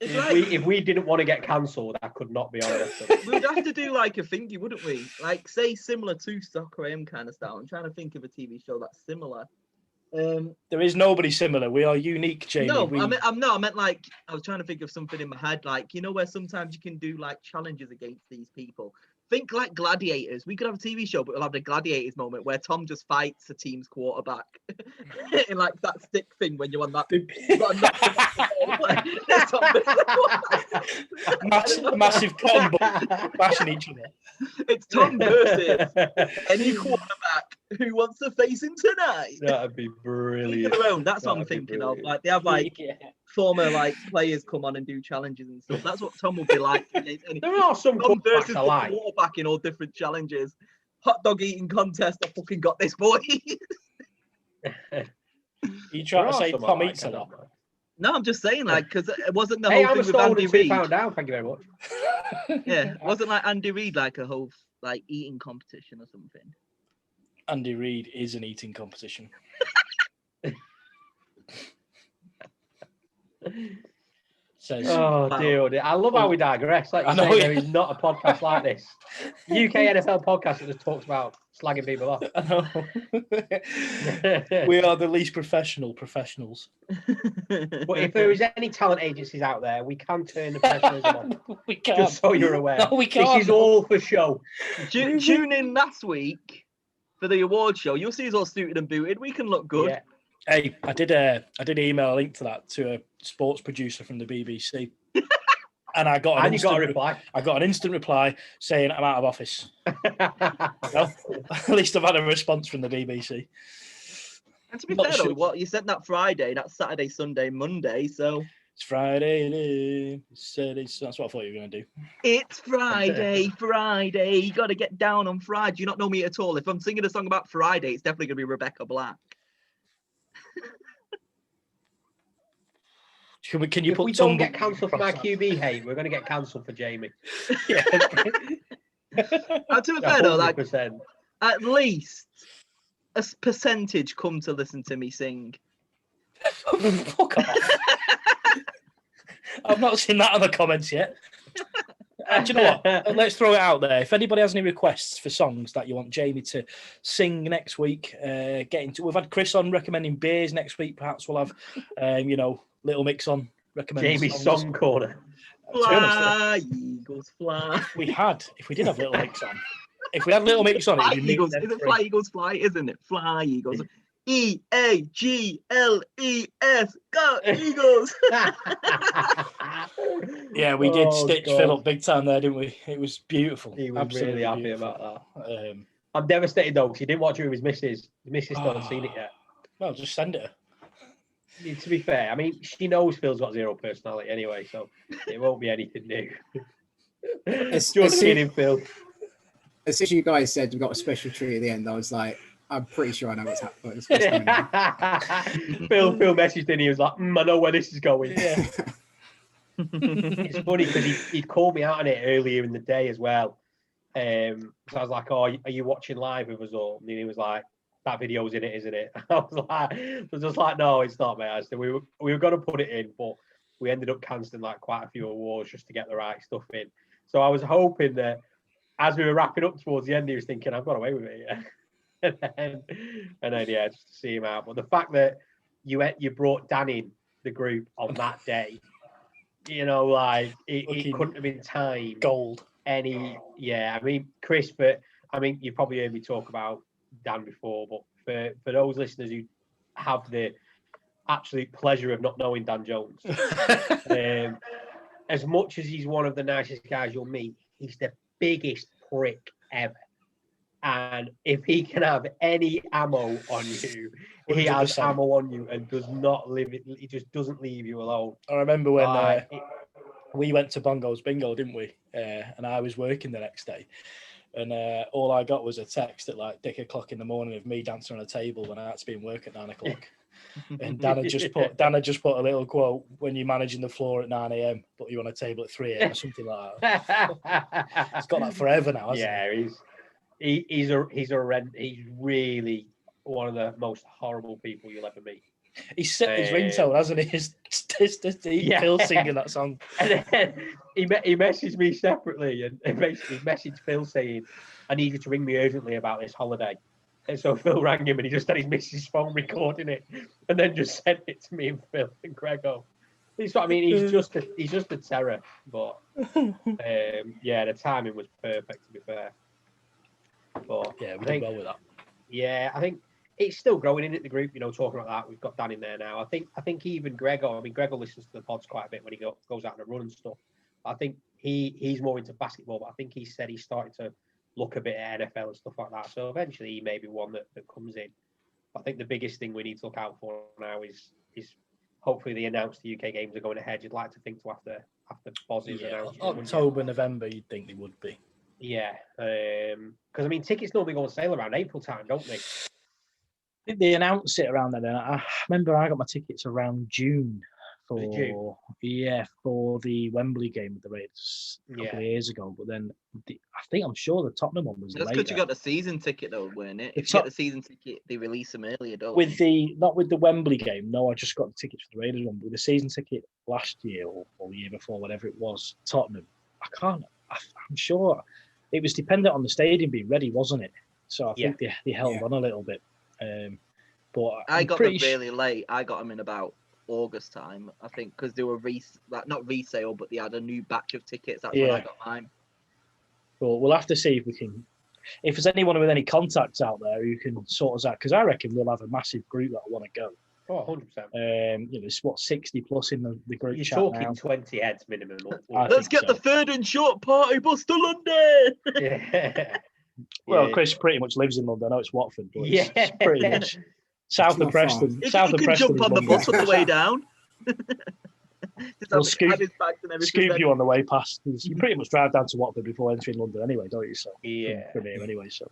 If we didn't want to get cancelled, I could not be on it.
We'd have to do like a thingy, wouldn't we? Like, say, similar to Soccer AM kind of style. I'm trying to think of a TV show that's similar.
There is nobody similar. We are unique, Jamie.
No, I meant like, I was trying to think of something in my head, like, you know, where sometimes you can do like challenges against these people. Think like Gladiators. We could have a TV show, but we'll have the Gladiators moment where Tom just fights a team's quarterback in like that stick thing when you're on that.
Massive combo bashing each other.
It's Tom versus any quarterback who wants to face him tonight.
That'd be brilliant.
That's what I'm thinking of. Like they have like former like players come on and do challenges and stuff. That's what Tom will be like.
There are some
Tom versus
I
the
like.
quarterback in all different challenges. Hot dog eating contest. I fucking got this, boy.
You trying to say Tom eats a lot?
No, I'm just saying, like, because it wasn't the
Hey,
whole
I'm
thing with Andy Reid.
down. Thank you very much.
Yeah, it wasn't like Andy Reid, like a whole like eating competition or something.
Andy Reid is an eating competition. Says,
dear. I love how we digress. Like you say, there is not a podcast like this. UK NFL podcast that just talks about slagging people off.
I know. We are the least professionals.
But if there is any talent agencies out there, we can turn the professionalism on.
We can't.
Just so you're aware.
No, we can't.
This is all for show.
Tune in last week for the award show. You'll see us all suited and booted. We can look good.
Yeah. Hey, I did email a link to that to a sports producer from the BBC, and I got a
reply.
I got an instant reply saying I'm out of office. Well, at least I've had a response from the BBC.
And to be fair, though, what you said that Friday, that's Saturday, Sunday, Monday, so
it's Friday. That's what I thought you were going to do.
It's Friday. You got to get down on Friday. Do you not know me at all? If I'm singing a song about Friday, it's definitely going to be Rebecca Black.
Can you
if
put
we don't get cancelled for my QB hate, we're going to get cancelled for Jamie.
Yeah.
To be fair though, like at least a percentage come to listen to me sing.
Fuck off. I've not seen that on the comments yet. Do you know what? Let's throw it out there. If anybody has any requests for songs that you want Jamie to sing next week, we've had Chris on recommending beers next week. Perhaps we'll have, Little Mix on recommending
Jamie's song corner.
Fly, Eagles, fly.
If we did have Little Mix on. If we had Little Mix on, it'd be
Eagles. Is it Fly Eagles Fly? Isn't it? Fly Eagles. EAGLES. Go Eagles.
Yeah, we did stitch Phil up big time there, didn't we? It was beautiful.
He was
absolutely
really happy
beautiful.
about that. I'm devastated though, because he didn't watch it with his missus. His missus still hasn't seen it yet.
Well, just send it.
To be fair, I mean, she knows Phil's got zero personality anyway, so it won't be anything new. Just kidding, Phil.
As soon as you guys said we got a special treat at the end, I was like, I'm pretty sure I know what's happening.
Phil messaged in, he was like, I know where this is going. Yeah. It's funny because he'd called me out on it earlier in the day as well. So I was like, are you watching live with us all? And he was like, that video's in it, isn't it? I was just like, no, it's not, mate. I said, we were going to put it in, but we ended up cancelling like quite a few awards just to get the right stuff in. So I was hoping that as we were wrapping up towards the end, he was thinking, I've got away with it, yeah. and then yeah, just to see him out. But the fact that you brought Dan in the group on that day like it couldn't have been timed
gold.
I mean, Chris, but I mean, you've probably heard me talk about Dan before, but for those listeners who have the absolute pleasure of not knowing Dan Jones, as much as he's one of the nicest guys you'll meet, he's the biggest prick ever. And if he can have any ammo on you, he
100%.
has ammo on you and does not live it. He just doesn't leave you alone.
I remember when we went to Bongo's Bingo, didn't we? And I was working the next day. And all I got was a text at like dick o'clock in the morning of me dancing on a table when I had to be in work at 9 o'clock. And Dan had just put a little quote: "When you're managing the floor at 9 a.m., but you're on a table at 3 a.m. or something like that." He's got that forever now, hasn't he?
He's really one of the most horrible people you'll ever meet.
He's set his ringtone, hasn't he? His Phil singing that song.
And then he messaged me separately and basically messaged Phil saying, "I need you to ring me urgently about this holiday." And so Phil rang him and he just had his missus' phone recording it and then just sent it to me and Phil and Grego. He's just a terror. But the timing was perfect, to be fair. But
yeah, we did well with that.
Yeah, I think it's still growing in the group, talking about that. We've got Dan in there now. I think even Grego listens to the pods quite a bit when he goes out on a run and stuff. I think he's more into basketball, but I think he said he's starting to look a bit at NFL and stuff like that. So eventually he may be one that comes in. I think the biggest thing we need to look out for now is hopefully they announce the UK games are going ahead. You'd like to think to after Bozzy's announced.
October, November, you'd think they would be.
Yeah, because I mean tickets normally go on sale around April time, don't they?
I think they announced it around then. I remember I got my tickets around June for the Wembley game with the Raiders a couple of years ago. But then I'm sure the Tottenham one was
That's
later.
because you got the season ticket though, weren't it? If you get the season ticket, they release them earlier, don't
they? Not with the Wembley game. No, I just got the tickets for the Raiders one. But with the season ticket last year or the year before, whatever it was, Tottenham. I'm sure it was dependent on the stadium being ready, wasn't it? So I think they held on a little bit. But
I got them really late. I got them in about August time, I think, because they were not resale, but they had a new batch of tickets. That's when I got mine.
Well, we'll have to see if we can. If there's anyone with any contacts out there who can sort us out, because I reckon we'll have a massive group that want to go.
Oh, 100%.
It's 60 plus in the group.
You're talking 20 heads minimum.
Let's get the third and short party bus to London.
Yeah.
Well, Chris pretty much lives in London. I know it's Watford, but it's pretty much south of Preston.
You can jump on the bus on the way down.
We'll scoop you on the way past. You pretty much drive down to Watford before entering London anyway, don't you? So from here anyway. So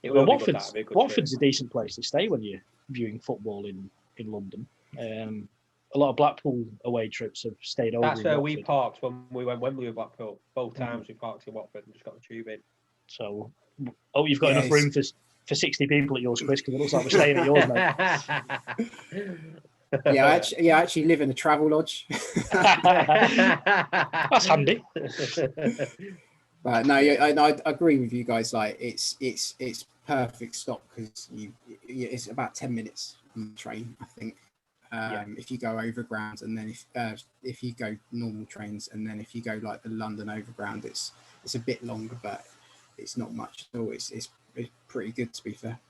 Watford's a decent place to stay when you're viewing football in London. A lot of Blackpool away trips have stayed over.
That's where we parked when we went Wembley with Blackpool. Both times we parked in Watford and just got the tube in.
So, you've got enough room for 60 people at yours, Chris, because it looks like we're staying at yours, mate.
I actually live in a travel lodge.
That's handy.
But no, I agree with you guys. Like it's perfect stop because it's about 10 minutes on the train, I think. If you go overground, and then if you go normal trains, and then if you go like the London Overground, it's a bit longer, but it's not much at all. It's pretty good, to be fair.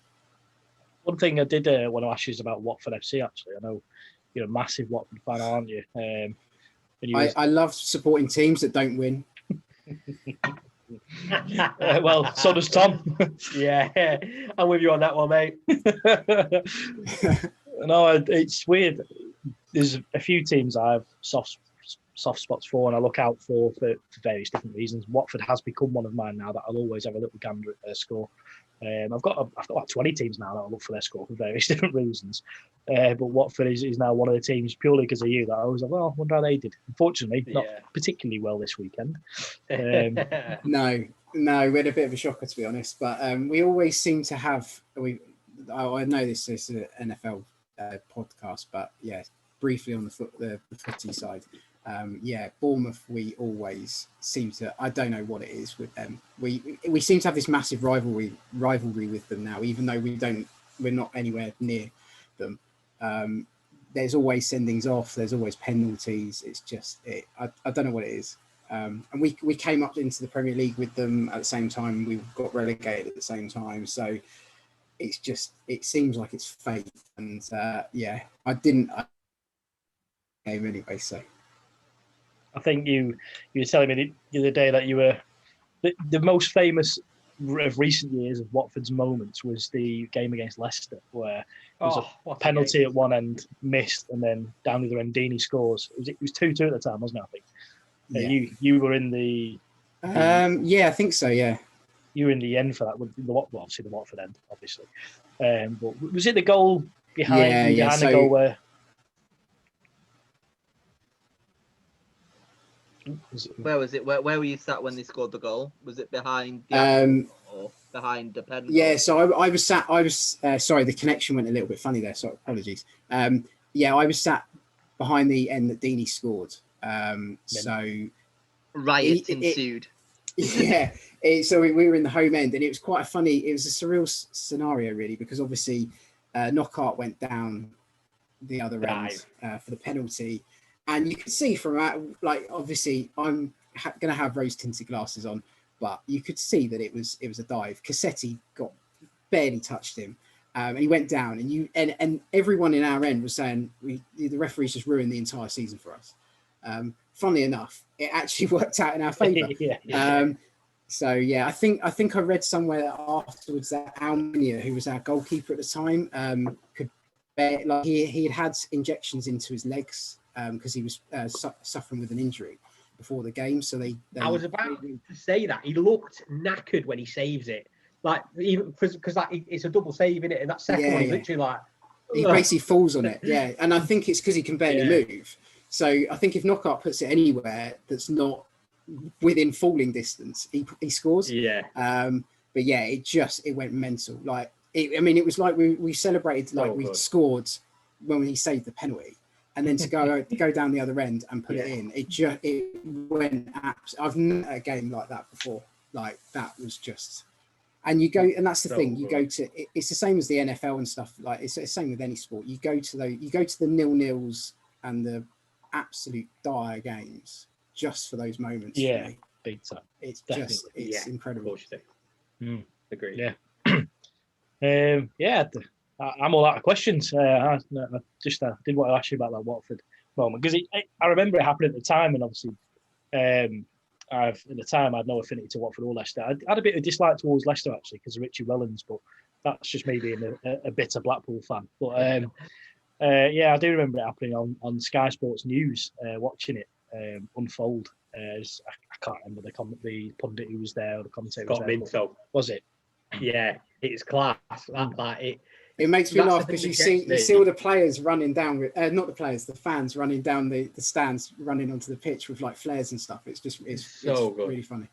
One thing I did want to ask you is about Watford FC. Actually, I know you're a massive Watford fan, aren't you?
I love supporting teams that don't win.
Well, so does Tom.
Yeah, I'm with you on that one, mate.
No, it's weird. There's a few teams I have soft spots for, and I look out for various different reasons. Watford has become one of mine now that I'll always have a little gander at their score. I've got like 20 teams now that I look for their score for various different reasons. But Watford is now one of the teams purely because of you that I was like, well, I wonder how they did. Unfortunately, not particularly well this weekend.
No, we had a bit of a shocker, to be honest. But we always seem to have. I know this is an NFL podcast, but briefly on the footy side. Bournemouth, we always seem to. I don't know what it is with them. We seem to have this massive rivalry with them now, even though we're not anywhere near them. there's always sendings off. There's always penalties. It's just I don't know what it is. And we came up into the Premier League with them at the same time. We got relegated at the same time. So it seems like it's fate. And I didn't game anyway. So
I think you were telling me the other day that you were the most famous of recent years of Watford's moments was the game against Leicester, where there was a penalty at one end, missed, and then down the other end, Deeney scores. It was 2-2 at the time, wasn't it? I think.
Yeah.
You were in the.
I think so. Yeah.
You were in the end for that. Obviously the Watford end, obviously. But was it the goal behind the goal where?
Where was it? Where were you sat when they scored the goal? Was it behind the or behind the pen?
Yeah, so I was sat. Sorry, the connection went a little bit funny there. So apologies. I was sat behind the end that Deeney scored. So
riot ensued.
So we were in the home end, and it was quite a funny. It was a surreal scenario, really, because obviously Knockaert went down the other end for the penalty. And you could see from that, like, obviously, I'm going to have rose-tinted glasses on, but you could see that it was a dive. Cassetti barely touched him, and he went down. And everyone in our end was saying the referees just ruined the entire season for us. Funnily enough, it actually worked out in our favour. I think I read somewhere afterwards that Almunia, who was our goalkeeper at the time, could bear, like he had injections into his legs. Because he was suffering with an injury before the game, so they
I was about to say that he looked knackered when he saves it, like even because it's a double save in it, and that second one is literally like
he basically falls on it. Yeah, and I think it's because he can barely move. So I think if Knockaert puts it anywhere that's not within falling distance, he scores.
Yeah.
But it went mental. Like it was like we celebrated like we scored when he saved the penalty. And then to go down the other end and put it in, it went. I've never had a game like that before. Like that was just, and you go, and that's the thing. You go to. It's the same as the NFL and stuff. Like it's the same with any sport. You go to the 0-0s and the absolute dire games just for those moments.
Yeah, big time.
It's definitely. Just it's incredible.
Agreed.
Yeah. I'm all out of questions. I did want to ask you about that Watford moment because I remember it happened at the time, and obviously, at the time I had no affinity to Watford or Leicester. I had a bit of dislike towards Leicester actually because of Richie Wellens, but that's just me being a bitter Blackpool fan. But I do remember it happening on Sky Sports News, watching it unfold. I can't remember the pundit who was there or the commentator.
Scott Minto.
Was it?
Yeah, it's class.
It makes me laugh because you see all the players running down with not the players, the fans running down the stands, running onto the pitch with like flares and stuff. It's so good. Really funny.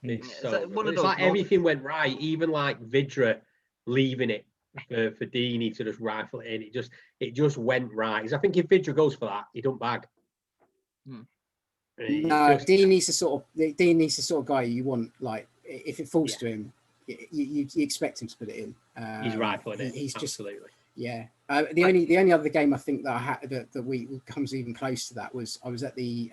It's like everything went right, even like Vidra leaving it for Deeney to just rifle it in. It just went right. Because I think if Vidra goes for that, he don't bag.
Deeney's the sort of guy you want. Like if it falls to him, you expect him to put it in.
He's rifling it.
He's
absolutely.
The only other game I think that I had that we comes even close to that was I was at the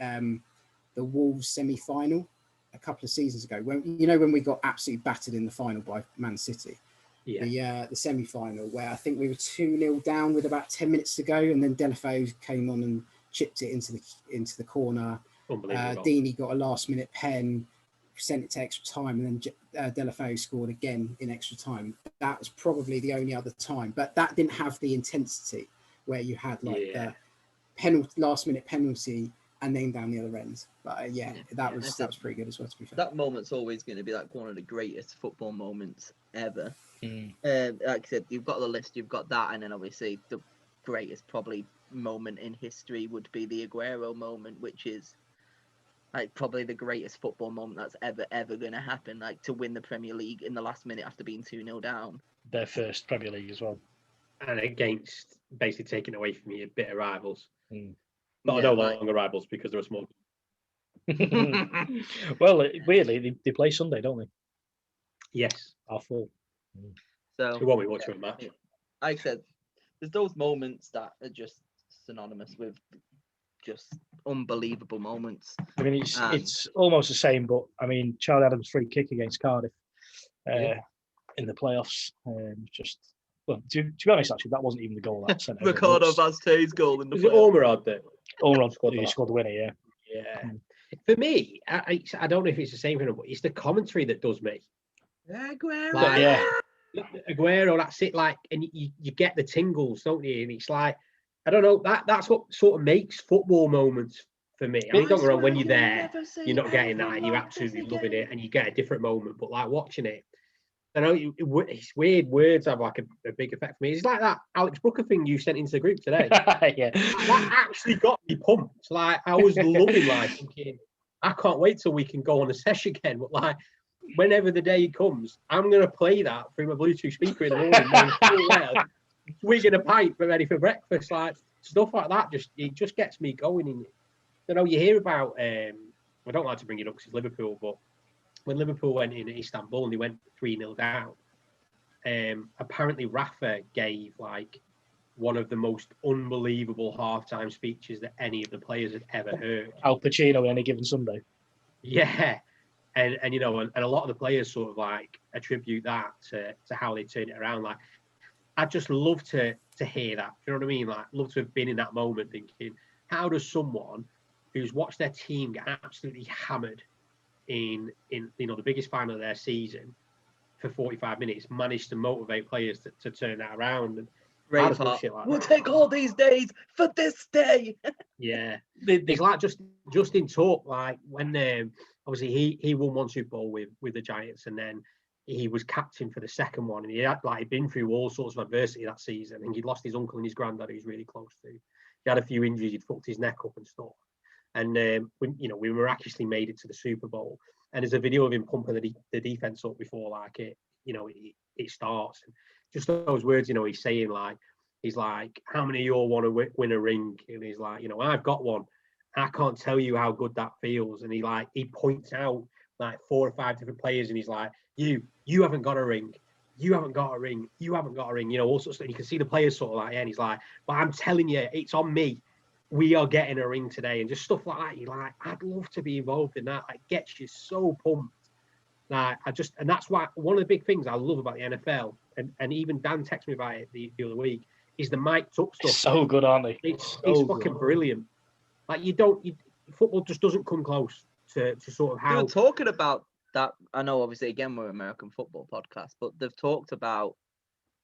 Wolves semi-final a couple of seasons ago when we got absolutely battered in the final by Man City. The semi-final where I think we were 2-0 down with about 10 minutes to go, and then Delafeu came on and chipped it into the corner. Deeney got a last-minute pen, sent it to extra time, and then Delafeu scored again in extra time. That was probably the only other time, but that didn't have the intensity where you had the last-minute penalty and then down the other end. But that was pretty good as well, to be fair.
That moment's always going to be like one of the greatest football moments ever. Like I said, you've got the list, you've got that, and then obviously the greatest probably moment in history would be the Aguero moment, which is like probably the greatest football moment that's ever going to happen, like to win the Premier League in the last minute after being 2-0 down.
Their first Premier League as well.
And against basically taking away from your bitter rivals. But no longer rivals because they're a small.
Well, weirdly, they play Sunday, don't they?
Yes.
Are full.
So
who won't be watching a match?
Like I said, there's those moments that are just synonymous with just unbelievable moments.
I mean, it's almost the same, but I mean, Charlie Adams' free kick against Cardiff in the playoffs, just. Well, to be honest, actually, that wasn't even the goal that sent.
Ricardo Vazquez's goal in the
playoffs. Ormerod that?
Ormerod scored the winner, yeah.
Yeah. For me, I don't know if it's the same for him, but it's the commentary that does me.
Aguero.
Like, Aguero, that's it. Like, and you get the tingles, don't you? And it's like, I don't know, that's what sort of makes football moments for me. I mean, don't get me wrong, when you're there, you're not getting that, and you're absolutely loving it, and you get a different moment. But like watching it, I know it's weird. Words have like a big effect for me. It's like that Alex Brooker thing you sent into the group today.
Yeah,
that actually got me pumped. Like, I was loving life, thinking, I can't wait till we can go on a session again. But like, whenever the day comes, I'm gonna play that through my Bluetooth speaker in the morning, swigging a pint, but ready for breakfast. Like, stuff like that just gets me going. In you know, you hear about. I don't like to bring it up because it's Liverpool, but when Liverpool went in Istanbul and they went 3-0 down, apparently Rafa gave like one of the most unbelievable halftime speeches that any of the players had ever heard.
Al Pacino Any Given Sunday.
Yeah. And you know, and a lot of the players sort of like attribute that to how they turn it around. Like, I'd just love to hear that. You know what I mean? Like, love to have been in that moment thinking, how does someone who's watched their team get absolutely hammered in you know the biggest final of their season for 45 minutes manage to motivate players to turn that around? And
like we'll take all these days for this day.
Yeah, it's like just in talk, like when obviously he won one Super Bowl with the Giants, and then he was captain for the second one, and he had like been through all sorts of adversity that season. I think he'd lost his uncle and his granddad, who he's really close to. He had a few injuries, he'd fucked his neck up and stuff. And we miraculously made it to the Super Bowl. And there's a video of him pumping the defense up before like it starts. And just those words, you know, he's saying like, how many of you all want to win a ring? And he's like, you know, I've got one. I can't tell you how good that feels. And he points out like 4 or 5 different players, and he's like, you haven't got a ring. You haven't got a ring. You haven't got a ring. You know, all sorts of stuff. You can see the players sort of like, yeah, and he's like, but I'm telling you, it's on me. We are getting a ring today, and just stuff like that. You're like, I'd love to be involved in that. It gets you so pumped. Like, and that's why one of the big things I love about the NFL, and even Dan texted me about it the other week, is the mic'd up stuff.
So good, aren't they?
It's fucking brilliant. Like, football just doesn't come close to sort of how.
They were talking about that. I know, obviously, again, we're an American football podcast, but they've talked about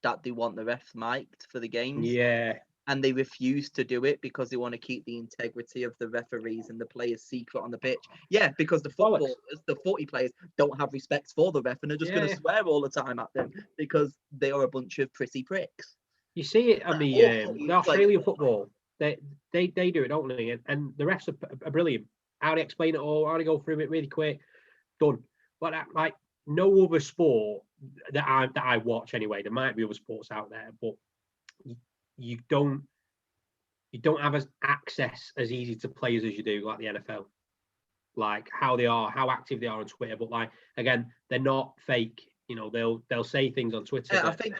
that they want the refs mic'd for the games.
Yeah.
And they refuse to do it because they want to keep the integrity of the referees and the players secret on the pitch. Yeah, because the footballers, the footy players, don't have respect for the ref, and they're just going to swear all the time at them because they are a bunch of prissy pricks.
You see it on the Australian football. They do it, don't they? And the refs are brilliant. How they explain it all, how they go through it really quick, done. But like no other sport that I watch anyway. There might be other sports out there, but you don't have as access as easy to players as you do like the NFL. Like how active they are on Twitter, but like again, they're not fake. You know, they'll say things on Twitter.
Yeah, I think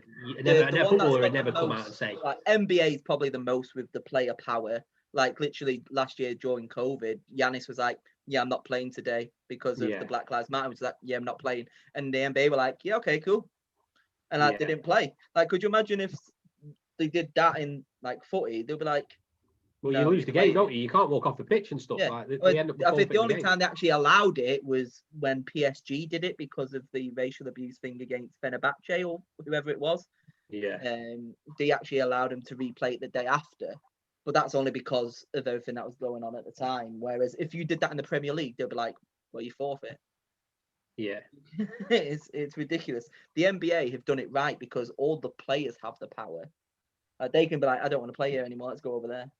a footballer would never come out and say.
Like NBA is probably the most with the player power. Like literally last year during COVID, Giannis was like, "Yeah, I'm not playing today because of the Black Lives Matter." Which is like, "Yeah, I'm not playing," and the NBA were like, "Yeah, okay, cool," and they didn't play. Like, could you imagine if they did that in like footy? They'll be like,
well, you lose the game, don't you? You can't walk off the pitch and stuff.
Yeah.
Like,
I think the only time they actually allowed it was when PSG did it because of the racial abuse thing against Fenerbahce or whoever it was.
Yeah.
They actually allowed them to replay it the day after, but that's only because of everything that was going on at the time. Whereas if you did that in the Premier League, they'll be like, "Well, you forfeit."
Yeah.
It's ridiculous. The NBA have done it right because all the players have the power. They can be like, "I don't want to play here anymore. Let's go over there."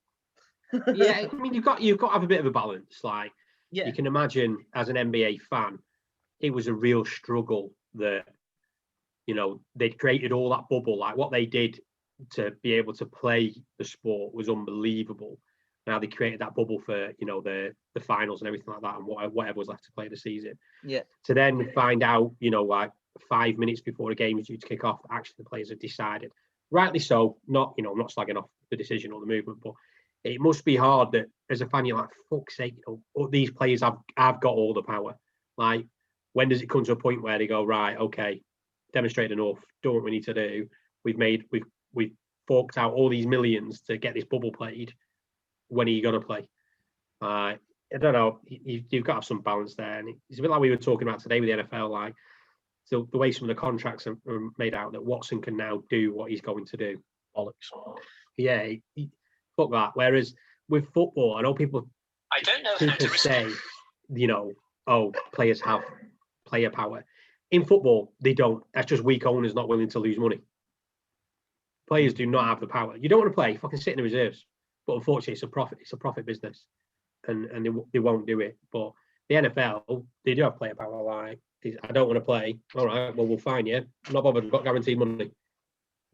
Yeah, I mean, you've got to have a bit of a balance. Like, you can imagine as an NBA fan, it was a real struggle that, you know, they'd created all that bubble. Like what they did to be able to play the sport was unbelievable. Now they created that bubble for, you know, the finals and everything like that, and whatever was left to play the season.
Yeah.
To then find out, you know, like 5 minutes before the game is due to kick off, actually the players have decided, rightly so. Not, you know, I'm not slagging off the decision or the movement, but it must be hard that as a fan you're like, fuck's sake, these players have got all the power. Like, when does it come to a point where they go, right, okay, demonstrated enough, done what we need to do. We've forked out all these millions to get this bubble played. When are you gonna play? I don't know. You've got to have some balance there, and it's a bit like we were talking about today with the NFL. Like, so the way some of the contracts are made out, that Watson can now do what he's going to do.
Bollocks.
Yeah, fuck that. Whereas with football, I know people.
I don't know
people say, players have player power. In football, they don't. That's just weak owners not willing to lose money. Players do not have the power. You don't want to play, fucking sit in the reserves. But unfortunately, it's a profit business, and they won't do it. But the NFL, they do have player power. Like, I don't want to play. All right, well, we'll fine you. I'm not bothered. We've got guaranteed money.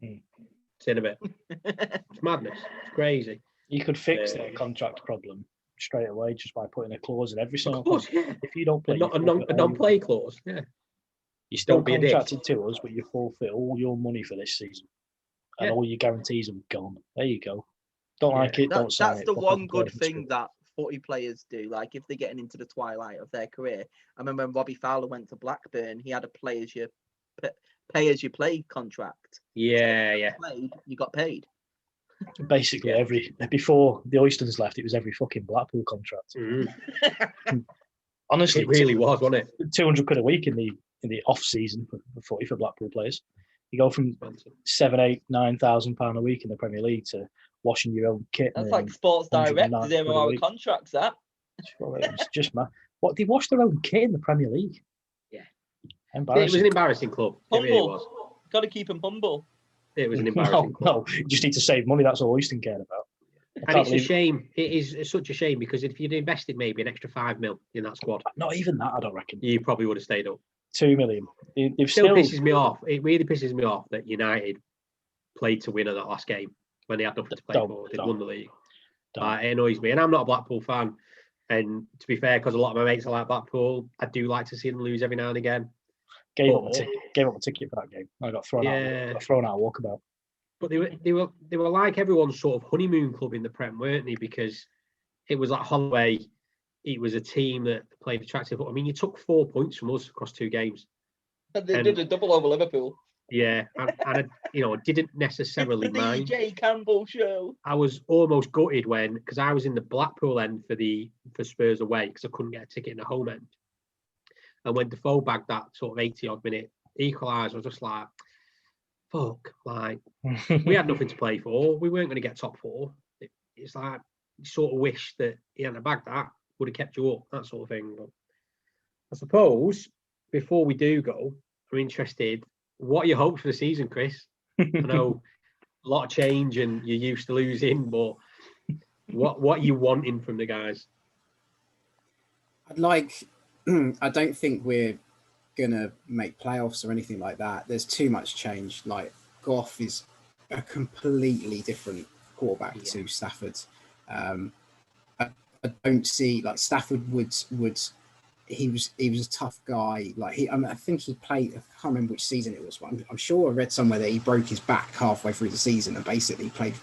It's in a bit. It's madness. It's crazy.
You could fix their contract problem straight away just by putting a clause in every single.
Of course, yeah.
If you don't play,
a non-play clause. Yeah.
You're still contracted to us, but you forfeit all your money for this season, and all your guarantees are gone. There you go. Don't like it. Don't sign it.
That's the one good thing that footy players do. Like, if they're getting into the twilight of their career, I remember when Robbie Fowler went to Blackburn, he had a pay as you play contract.
Yeah,
so you got paid.
Basically, before the Oystons left, it was every fucking Blackpool contract. Honestly,
it really was, wasn't it?
£200 a week in the off season for footy for Blackpool players. You go from £7,000, £8,000, £9,000 a week in the Premier League to washing your own kit.
That's like Sports Direct 0-hour contracts. That
it's just mad. What, they wash their own kit in the Premier League?
Yeah,
embarrassing.
It was an embarrassing club.
Humble.
It really was.
Got to keep them humble.
It was an embarrassing club.
No, you just need to save money. That's all Oyston cared about.
And it's a shame. It is such a shame, because if you'd invested maybe an extra $5 million in that squad,
not even that, I don't reckon.
You probably would have stayed up.
$2 million. They've
still pisses me off. It really pisses me off that United played to win at that last game when they had nothing to play for. They won the league. It annoys me, and I'm not a Blackpool fan. And to be fair, because a lot of my mates are like Blackpool, I do like to see them lose every now and again.
Gave up a ticket for that game. I got thrown out of walkabout.
But they were like everyone's sort of honeymoon club in the Prem, weren't they? Because it was like Holloway. It was a team that played attractive. I mean, you took 4 points from us across 2 games.
And they did a double over Liverpool.
Yeah, and I didn't necessarily mind.
The DJ Campbell show.
I was almost gutted because I was in the Blackpool end for Spurs away, because I couldn't get a ticket in the home end. And when Defoe bagged that sort of 80-odd minute equaliser, I was just like, fuck, like, we had nothing to play for. We weren't going to get top 4. It's like, you sort of wish that he hadn't bagged that, would have kept you up, that sort of thing. But I suppose, before we do go, I'm interested, what are your hopes for the season, Chris? I know a lot of change and you're used to losing, but what are you wanting from the guys?
I don't think we're gonna make playoffs or anything like that. There's too much change. Like, Goff is a completely different quarterback to Stafford. I don't see, like, Stafford would he was a tough guy. Like, I think he played, I can't remember which season it was, but I'm sure I read somewhere that he broke his back halfway through the season and basically played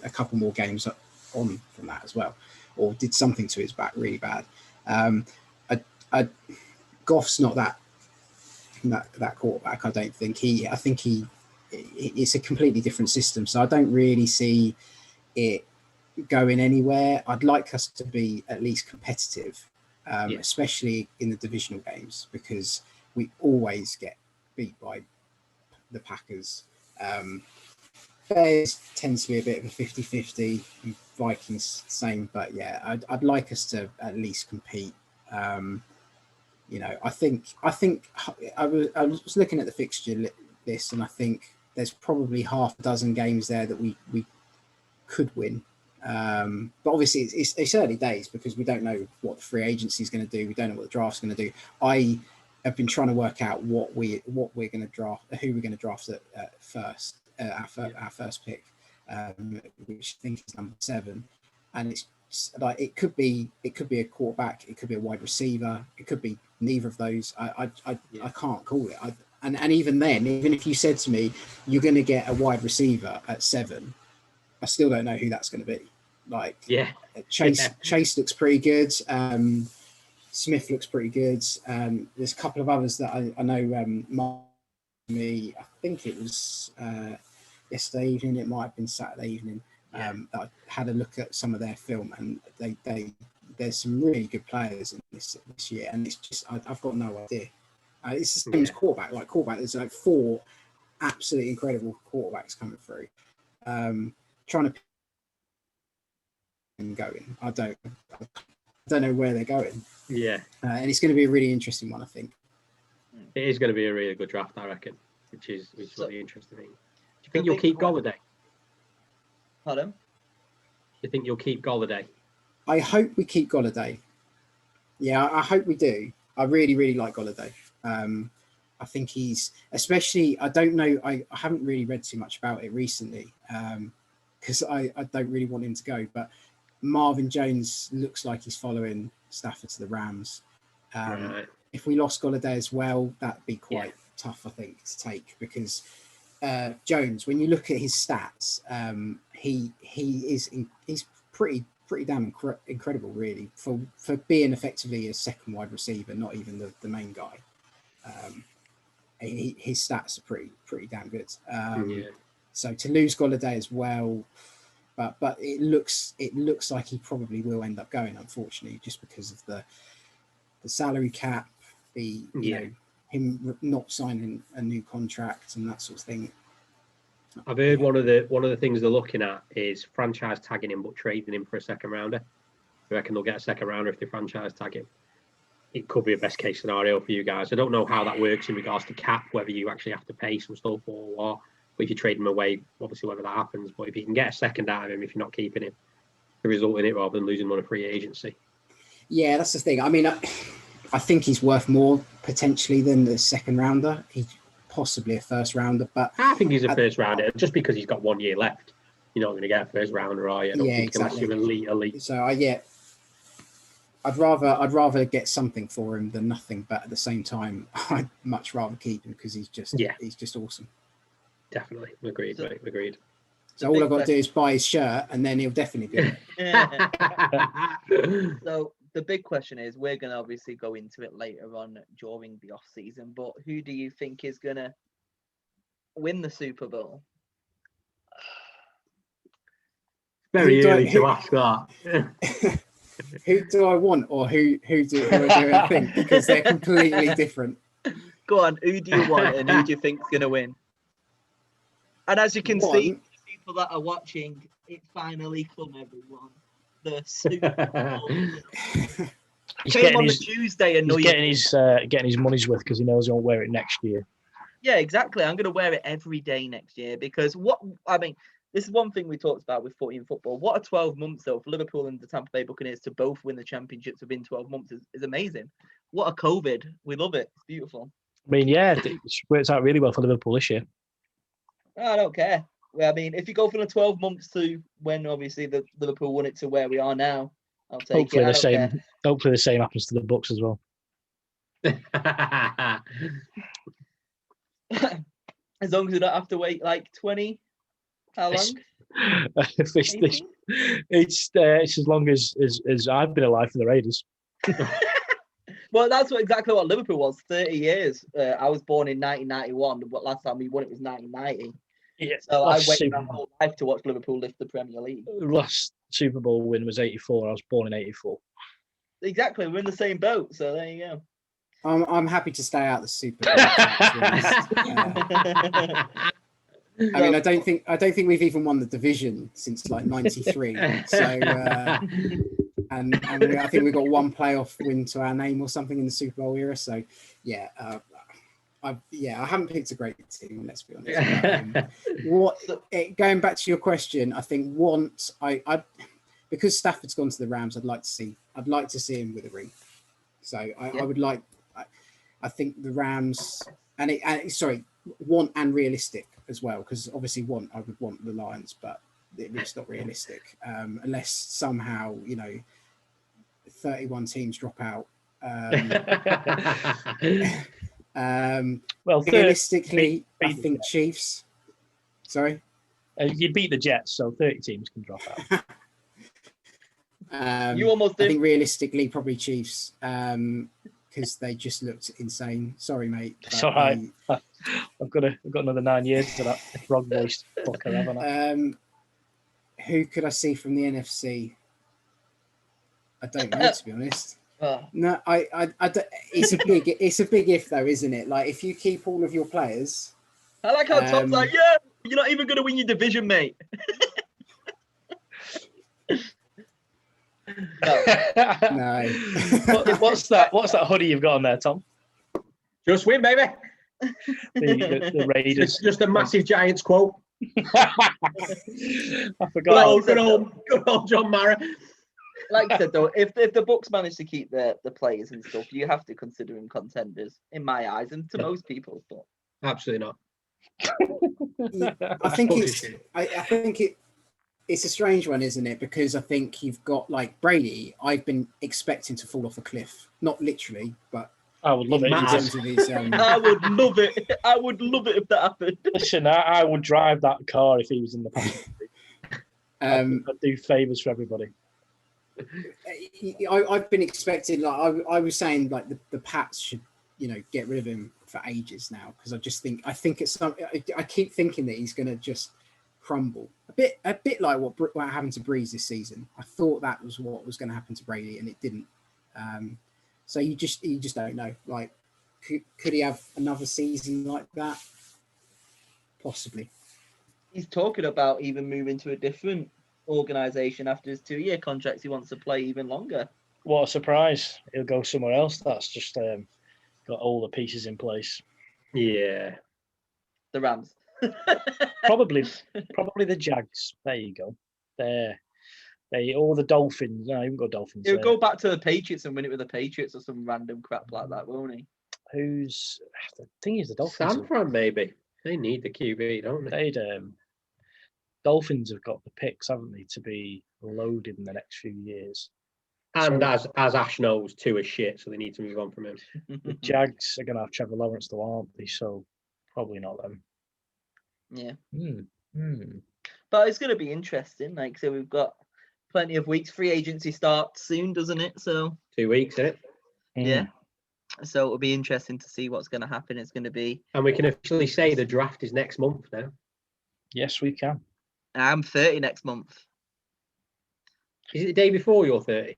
a couple more games on from that as well, or did something to his back really bad. Goff's not that quarterback. I don't think I think it's a completely different system. So I don't really see it going anywhere. I'd like us to be at least competitive, especially in the divisional games, because we always get beat by the Packers. Bears tends to be a bit of a 50-50, and Vikings same, but yeah, I'd like us to at least compete. I think I was looking at the fixture list, and I think there's probably half a dozen games there that we could win. But obviously it's early days, because we don't know what the free agency is going to do. We don't know what the draft's going to do. I have been trying to work out what we're going to draft, who we're going to draft at first, our first pick, which I think is number 7, and it's like it could be a quarterback, it could be a wide receiver, it could be neither of those. I can't call it. And even then, even if you said to me you're going to get a wide receiver at 7, I still don't know who that's going to be. Like,
Yeah.
Chase looks pretty good. Smith looks pretty good. There's a couple of others that I know. I think it was yesterday evening. It might have been Saturday evening.
Yeah.
I had a look at some of their film, and there's some really good players in this year, and it's just I've got no idea. It's the same as quarterback. Like quarterback, there's like 4 absolutely incredible quarterbacks coming through. Trying to going, I don't know where they're going.
Yeah,
and it's going to be a really interesting one, I think.
it is going to be a really good draft, I reckon, which is really interesting. Do you think you'll keep Golladay?
Pardon?
Do you think you'll keep Golladay?
I hope we keep Golladay. Yeah, I hope we do. I really, really like Golladay. I think he's, especially, I don't know, I haven't really read too much about it recently because I don't really want him to go, but Marvin Jones looks like he's following Stafford to the Rams.
Right.
If we lost Golladay as well, that'd be quite tough, I think, to take, because Jones, when you look at his stats, he's pretty damn incredible, really, for being effectively a second wide receiver, not even the main guy. His stats are pretty damn good. So to lose Golladay as well, but it looks like he probably will end up going, unfortunately, just because of the salary cap, you know, him not signing a new contract and that sort of thing.
I've heard one of the things they're looking at is franchise tagging him but trading him for a second rounder. I reckon they'll get a second rounder if they franchise tag him. It could be a best case scenario for you guys. I don't know how that works in regards to cap, whether you actually have to pay some stuff or what. But if you trade him away, obviously whether that happens. But if you can get a second out of him, if you're not keeping him, the result in it rather than losing him on a free agency.
Yeah, that's the thing. I mean, I think he's worth more potentially than the second rounder. He's possibly a first rounder, but
I think he's a first rounder just because he's got 1 year left. You're not going to get a first rounder, are you? I don't think
exactly.
Unless you're elite.
So I'd rather get something for him than nothing, but at the same time, I'd much rather keep him because he's just awesome.
Definitely, agreed. Agreed.
So all I've got to do is buy his shirt, and then he'll definitely be.
So the big question is, we're going to obviously go into it later on during the off season, but who do you think is going to win the Super Bowl?
Very early to ask that.
Who do I want, or who do I think? Because they're completely different.
Go on, who do you want, and who do you think's going to win? And as you can see, people that are watching, it finally come, everyone. The Super Bowl.
He's
came on the Tuesday, and
he's getting his money's worth because he knows he won't wear it next year.
Yeah, exactly. I'm going to wear it every day next year because this is one thing we talked about with footy and football. What a 12 months, though, for Liverpool and the Tampa Bay Buccaneers to both win the championships within 12 months is amazing. What a COVID. We love it. It's beautiful.
I mean, yeah, it's worked out really well for Liverpool this year.
I don't care. I mean, if you go from the 12 months to when, obviously, the Liverpool won it to where we are now, I'll take
hopefully
it.
Hopefully the same happens to the Bucks as well.
As long as we don't have to wait like 20. How long?
It's as long as I've been alive for the Raiders.
Well, that's exactly what Liverpool was. 30 years. I was born in 1991, but last time we won it was 1990.
Yeah,
so I waited my whole life to watch Liverpool lift the Premier League.
Last Super Bowl win was 84. I was born in 84.
Exactly. We're in the same boat. So there you go.
I'm happy to stay out the Super Bowl. I mean, I don't think we've even won the division since like '93. So, and I think we've got one playoff win to our name or something in the Super Bowl era. So, yeah, I haven't picked a great team. Let's be honest. Going back to your question, I think because Stafford's gone to the Rams, I'd like to see him with a ring. So I would like. I think the Rams want and realistic as well, because obviously I would want the Lions, but it's not realistic unless somehow 31 teams drop out. Well, realistically, I think Chiefs. Sorry,
you beat the Jets, so 30 teams can drop out.
You almost
I
did.
think realistically, probably Chiefs, because they just looked insane. Sorry, mate.
It's all right. I've got another 9 years of that frog voiced fucker, haven't I?
Who could I see from the NFC? I don't know, to be honest. No, I it's a big if though, isn't it? Like if you keep all of your players.
I like how Tom's like, yeah, you're not even going to win your division, mate.
No.
What's that hoodie you've got on there, Tom?
Just win, baby.
The Raiders.
It's just a massive Giants quote.
I forgot.
Good
old John Mara.
Like I said, though, if the Bucks manage to keep the players and stuff, you have to consider them contenders, in my eyes, and to most people. But
absolutely not.
I think it's a strange one, isn't it? Because I think you've got like Brady. I've been expecting to fall off a cliff, not literally, but
I would love it.
I would love it. I would love it if that happened.
Listen, I would drive that car if he was in the passenger seat. I'd do favours for everybody.
I've been expecting, like I was saying, like the Pats should, get rid of him for ages now, because I think it's some. I keep thinking that he's going to just crumble a bit like what happened to Breeze this season. I thought that was what was going to happen to Brady, and it didn't. So you just don't know. Like, could he have another season like that? Possibly.
He's talking about even moving to a different organisation after his 2-year contract. He wants to play even longer.
What a surprise! He'll go somewhere else. That's just got all the pieces in place.
Yeah,
the Rams.
probably the Jags. There you go. Or the Dolphins. No, even got Dolphins.
He'll go back to the Patriots and win it with the Patriots or some random crap like that, won't he?
The thing is, the Dolphins.
San Fran, maybe. They need the QB, don't they?
Dolphins have got the picks, haven't they, to be loaded in the next few years.
And as Ash knows, Tua is shit, so they need to move on from him.
The Jags are going to have Trevor Lawrence, though, aren't they? So probably not them.
Yeah.
But
it's going to be interesting. Like, so we've got plenty of weeks. Free agency starts soon, doesn't it? So
2 weeks, isn't it?
Yeah. So it'll be interesting to see what's going to happen. It's going to be.
And we can officially say the draft is next month now.
Yes, we can.
I'm 30 next month.
Is it the day before you're 30?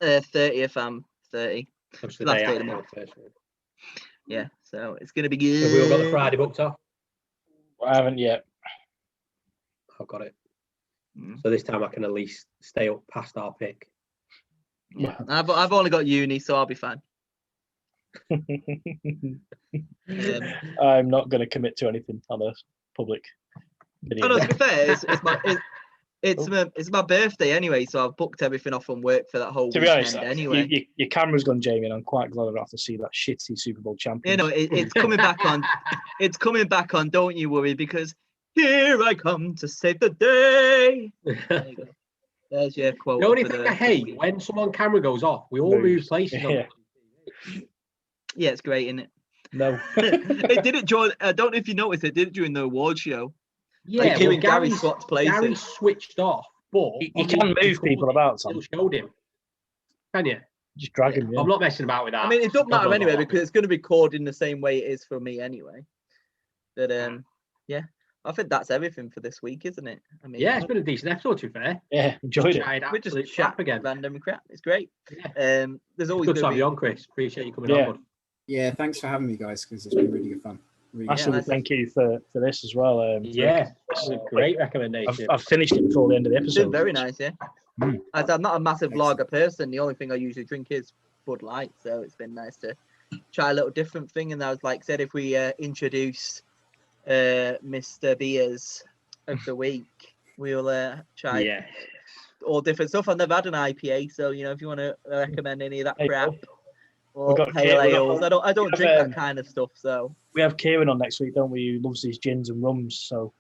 30th, I'm 30.
That's the day after my first one.
Yeah, so it's going to be good.
Have we all got the Friday booked off?
I haven't yet.
I've got it. So this time I can at least stay up past our pick.
Yeah, I've only got uni, so I'll be fine.
I'm not going to commit to anything on a public video.
Oh, no, to be fair, it's my birthday anyway, so I've booked everything off from work for that whole weekend. To be honest, anyway,
your camera's gone, Jamie, and I'm quite glad I don't have to see that shitty Super Bowl champion.
It's coming back on. It's coming back on. Don't you worry, because here I come to save the day. There you go. There's your quote.
The only thing I hate when someone camera goes off, we all move places.
Yeah, it's great, isn't it?
No.
It did it during. I don't know if you noticed. It did it during the award show.
Yeah,
like hearing Gary swapped places.
Gary switched off, but
you can move people about.
Still showed him. Can you?
Just drag him. Yeah.
I'm not messing about with that.
I mean, it doesn't matter anyway because it's going to be recorded in the same way it is for me anyway. But yeah, I think that's everything for this week, isn't it? I mean,
yeah, it's been a decent episode, to be fair.
Yeah, enjoyed it.
We're just chat
again,
random crap. It's great. Yeah. There's always
good to have you on, Chris. Appreciate you coming on. Bud.
Yeah, thanks for having me, guys, because it's been really good fun.
Absolutely, thank you for this as well.
Yeah, that's a great recommendation.
I've finished it before the end of the episode.
It's been very nice, yeah. As I'm not a massive lager person, the only thing I usually drink is Bud Light, so it's been nice to try a little different thing. And I was like said, if we introduce Mr. Beers of the week, we'll try all different stuff. I've never had an IPA, so if you want to recommend any of that crap. Or pale ales. I don't drink that kind of stuff. So
we have Kieran on next week, don't we? Who loves his gins and rums. So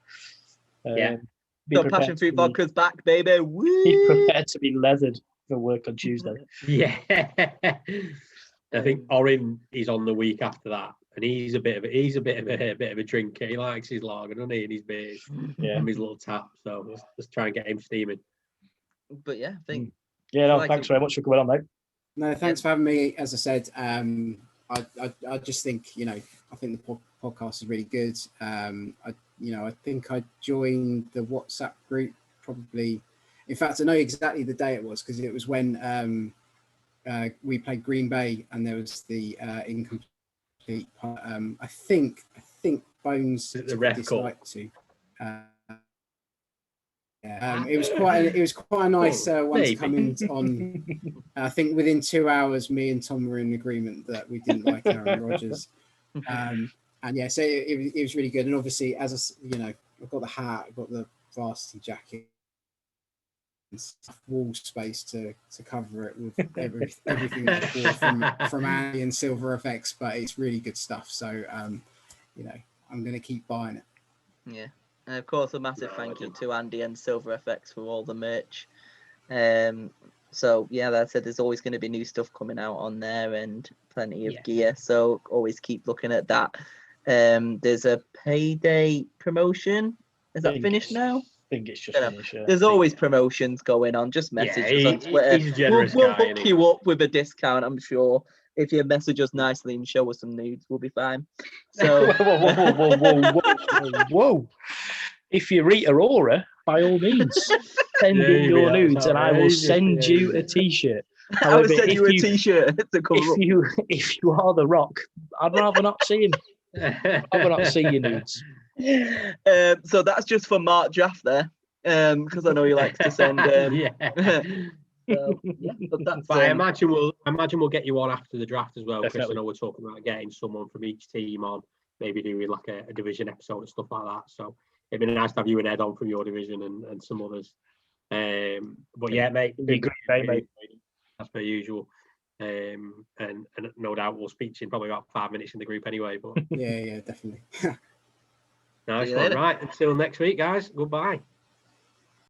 so passion fruit vodka's back, baby. Woo!
Be prepared to be leathered for work on Tuesday.
Yeah, I think Orin is on the week after that, and he's a bit of a drinker. He likes his lager, doesn't he? And his beers, and his little tap. So let's try and get him steaming.
But yeah, I think.
Yeah, no, thanks very much for coming on, mate.
No, thanks for having me. As I said, I just think, I think the podcast is really good. I think I joined the WhatsApp group probably. In fact, I know exactly the day it was because it was when we played Green Bay and there was the incomplete. I think Bones
the ref call.
To. It was quite a nice one to come in on. I think within 2 hours, me and Tom were in agreement that we didn't like Aaron Rodgers. And yeah, so it was really good. And obviously, as I've got the hat, I've got the varsity jacket, wall space to cover it with everything from Andy and Silver FX, but it's really good stuff. So I'm going to keep buying it.
Yeah. And of course, a massive thank you to Andy and Silver FX for all the merch. So yeah, that said, there's always going to be new stuff coming out on there and plenty of gear. So always keep looking at that. There's a payday promotion. Is that finished now?
I think it's just finished.
There's always promotions going on. Just message us on Twitter.
He's a generous
we'll
guy,
hook you up with a discount, I'm sure. If you message us nicely and show us some nudes, we'll be fine. So
whoa. If you're Rita Ora, by all means, send in your nudes and I will send you a t-shirt.
I will send you a t-shirt to cover up.
If you are The Rock, I'd rather not see him. I'd rather not see your nudes.
So that's just for Mark Draft there, because I know he likes to send. But
I imagine we'll get you on after the draft as well.
Definitely.
Chris, I know we're talking about getting someone from each team on, maybe doing like a division episode and stuff like that. So it'd be nice to have you and Ed on from your division and some others. But yeah, mate,
it'd be great, mate.
As per usual. And no doubt we'll speak to you in probably about 5 minutes in the group anyway. But
yeah, definitely.
Nice one. Right, until next week, guys. Goodbye.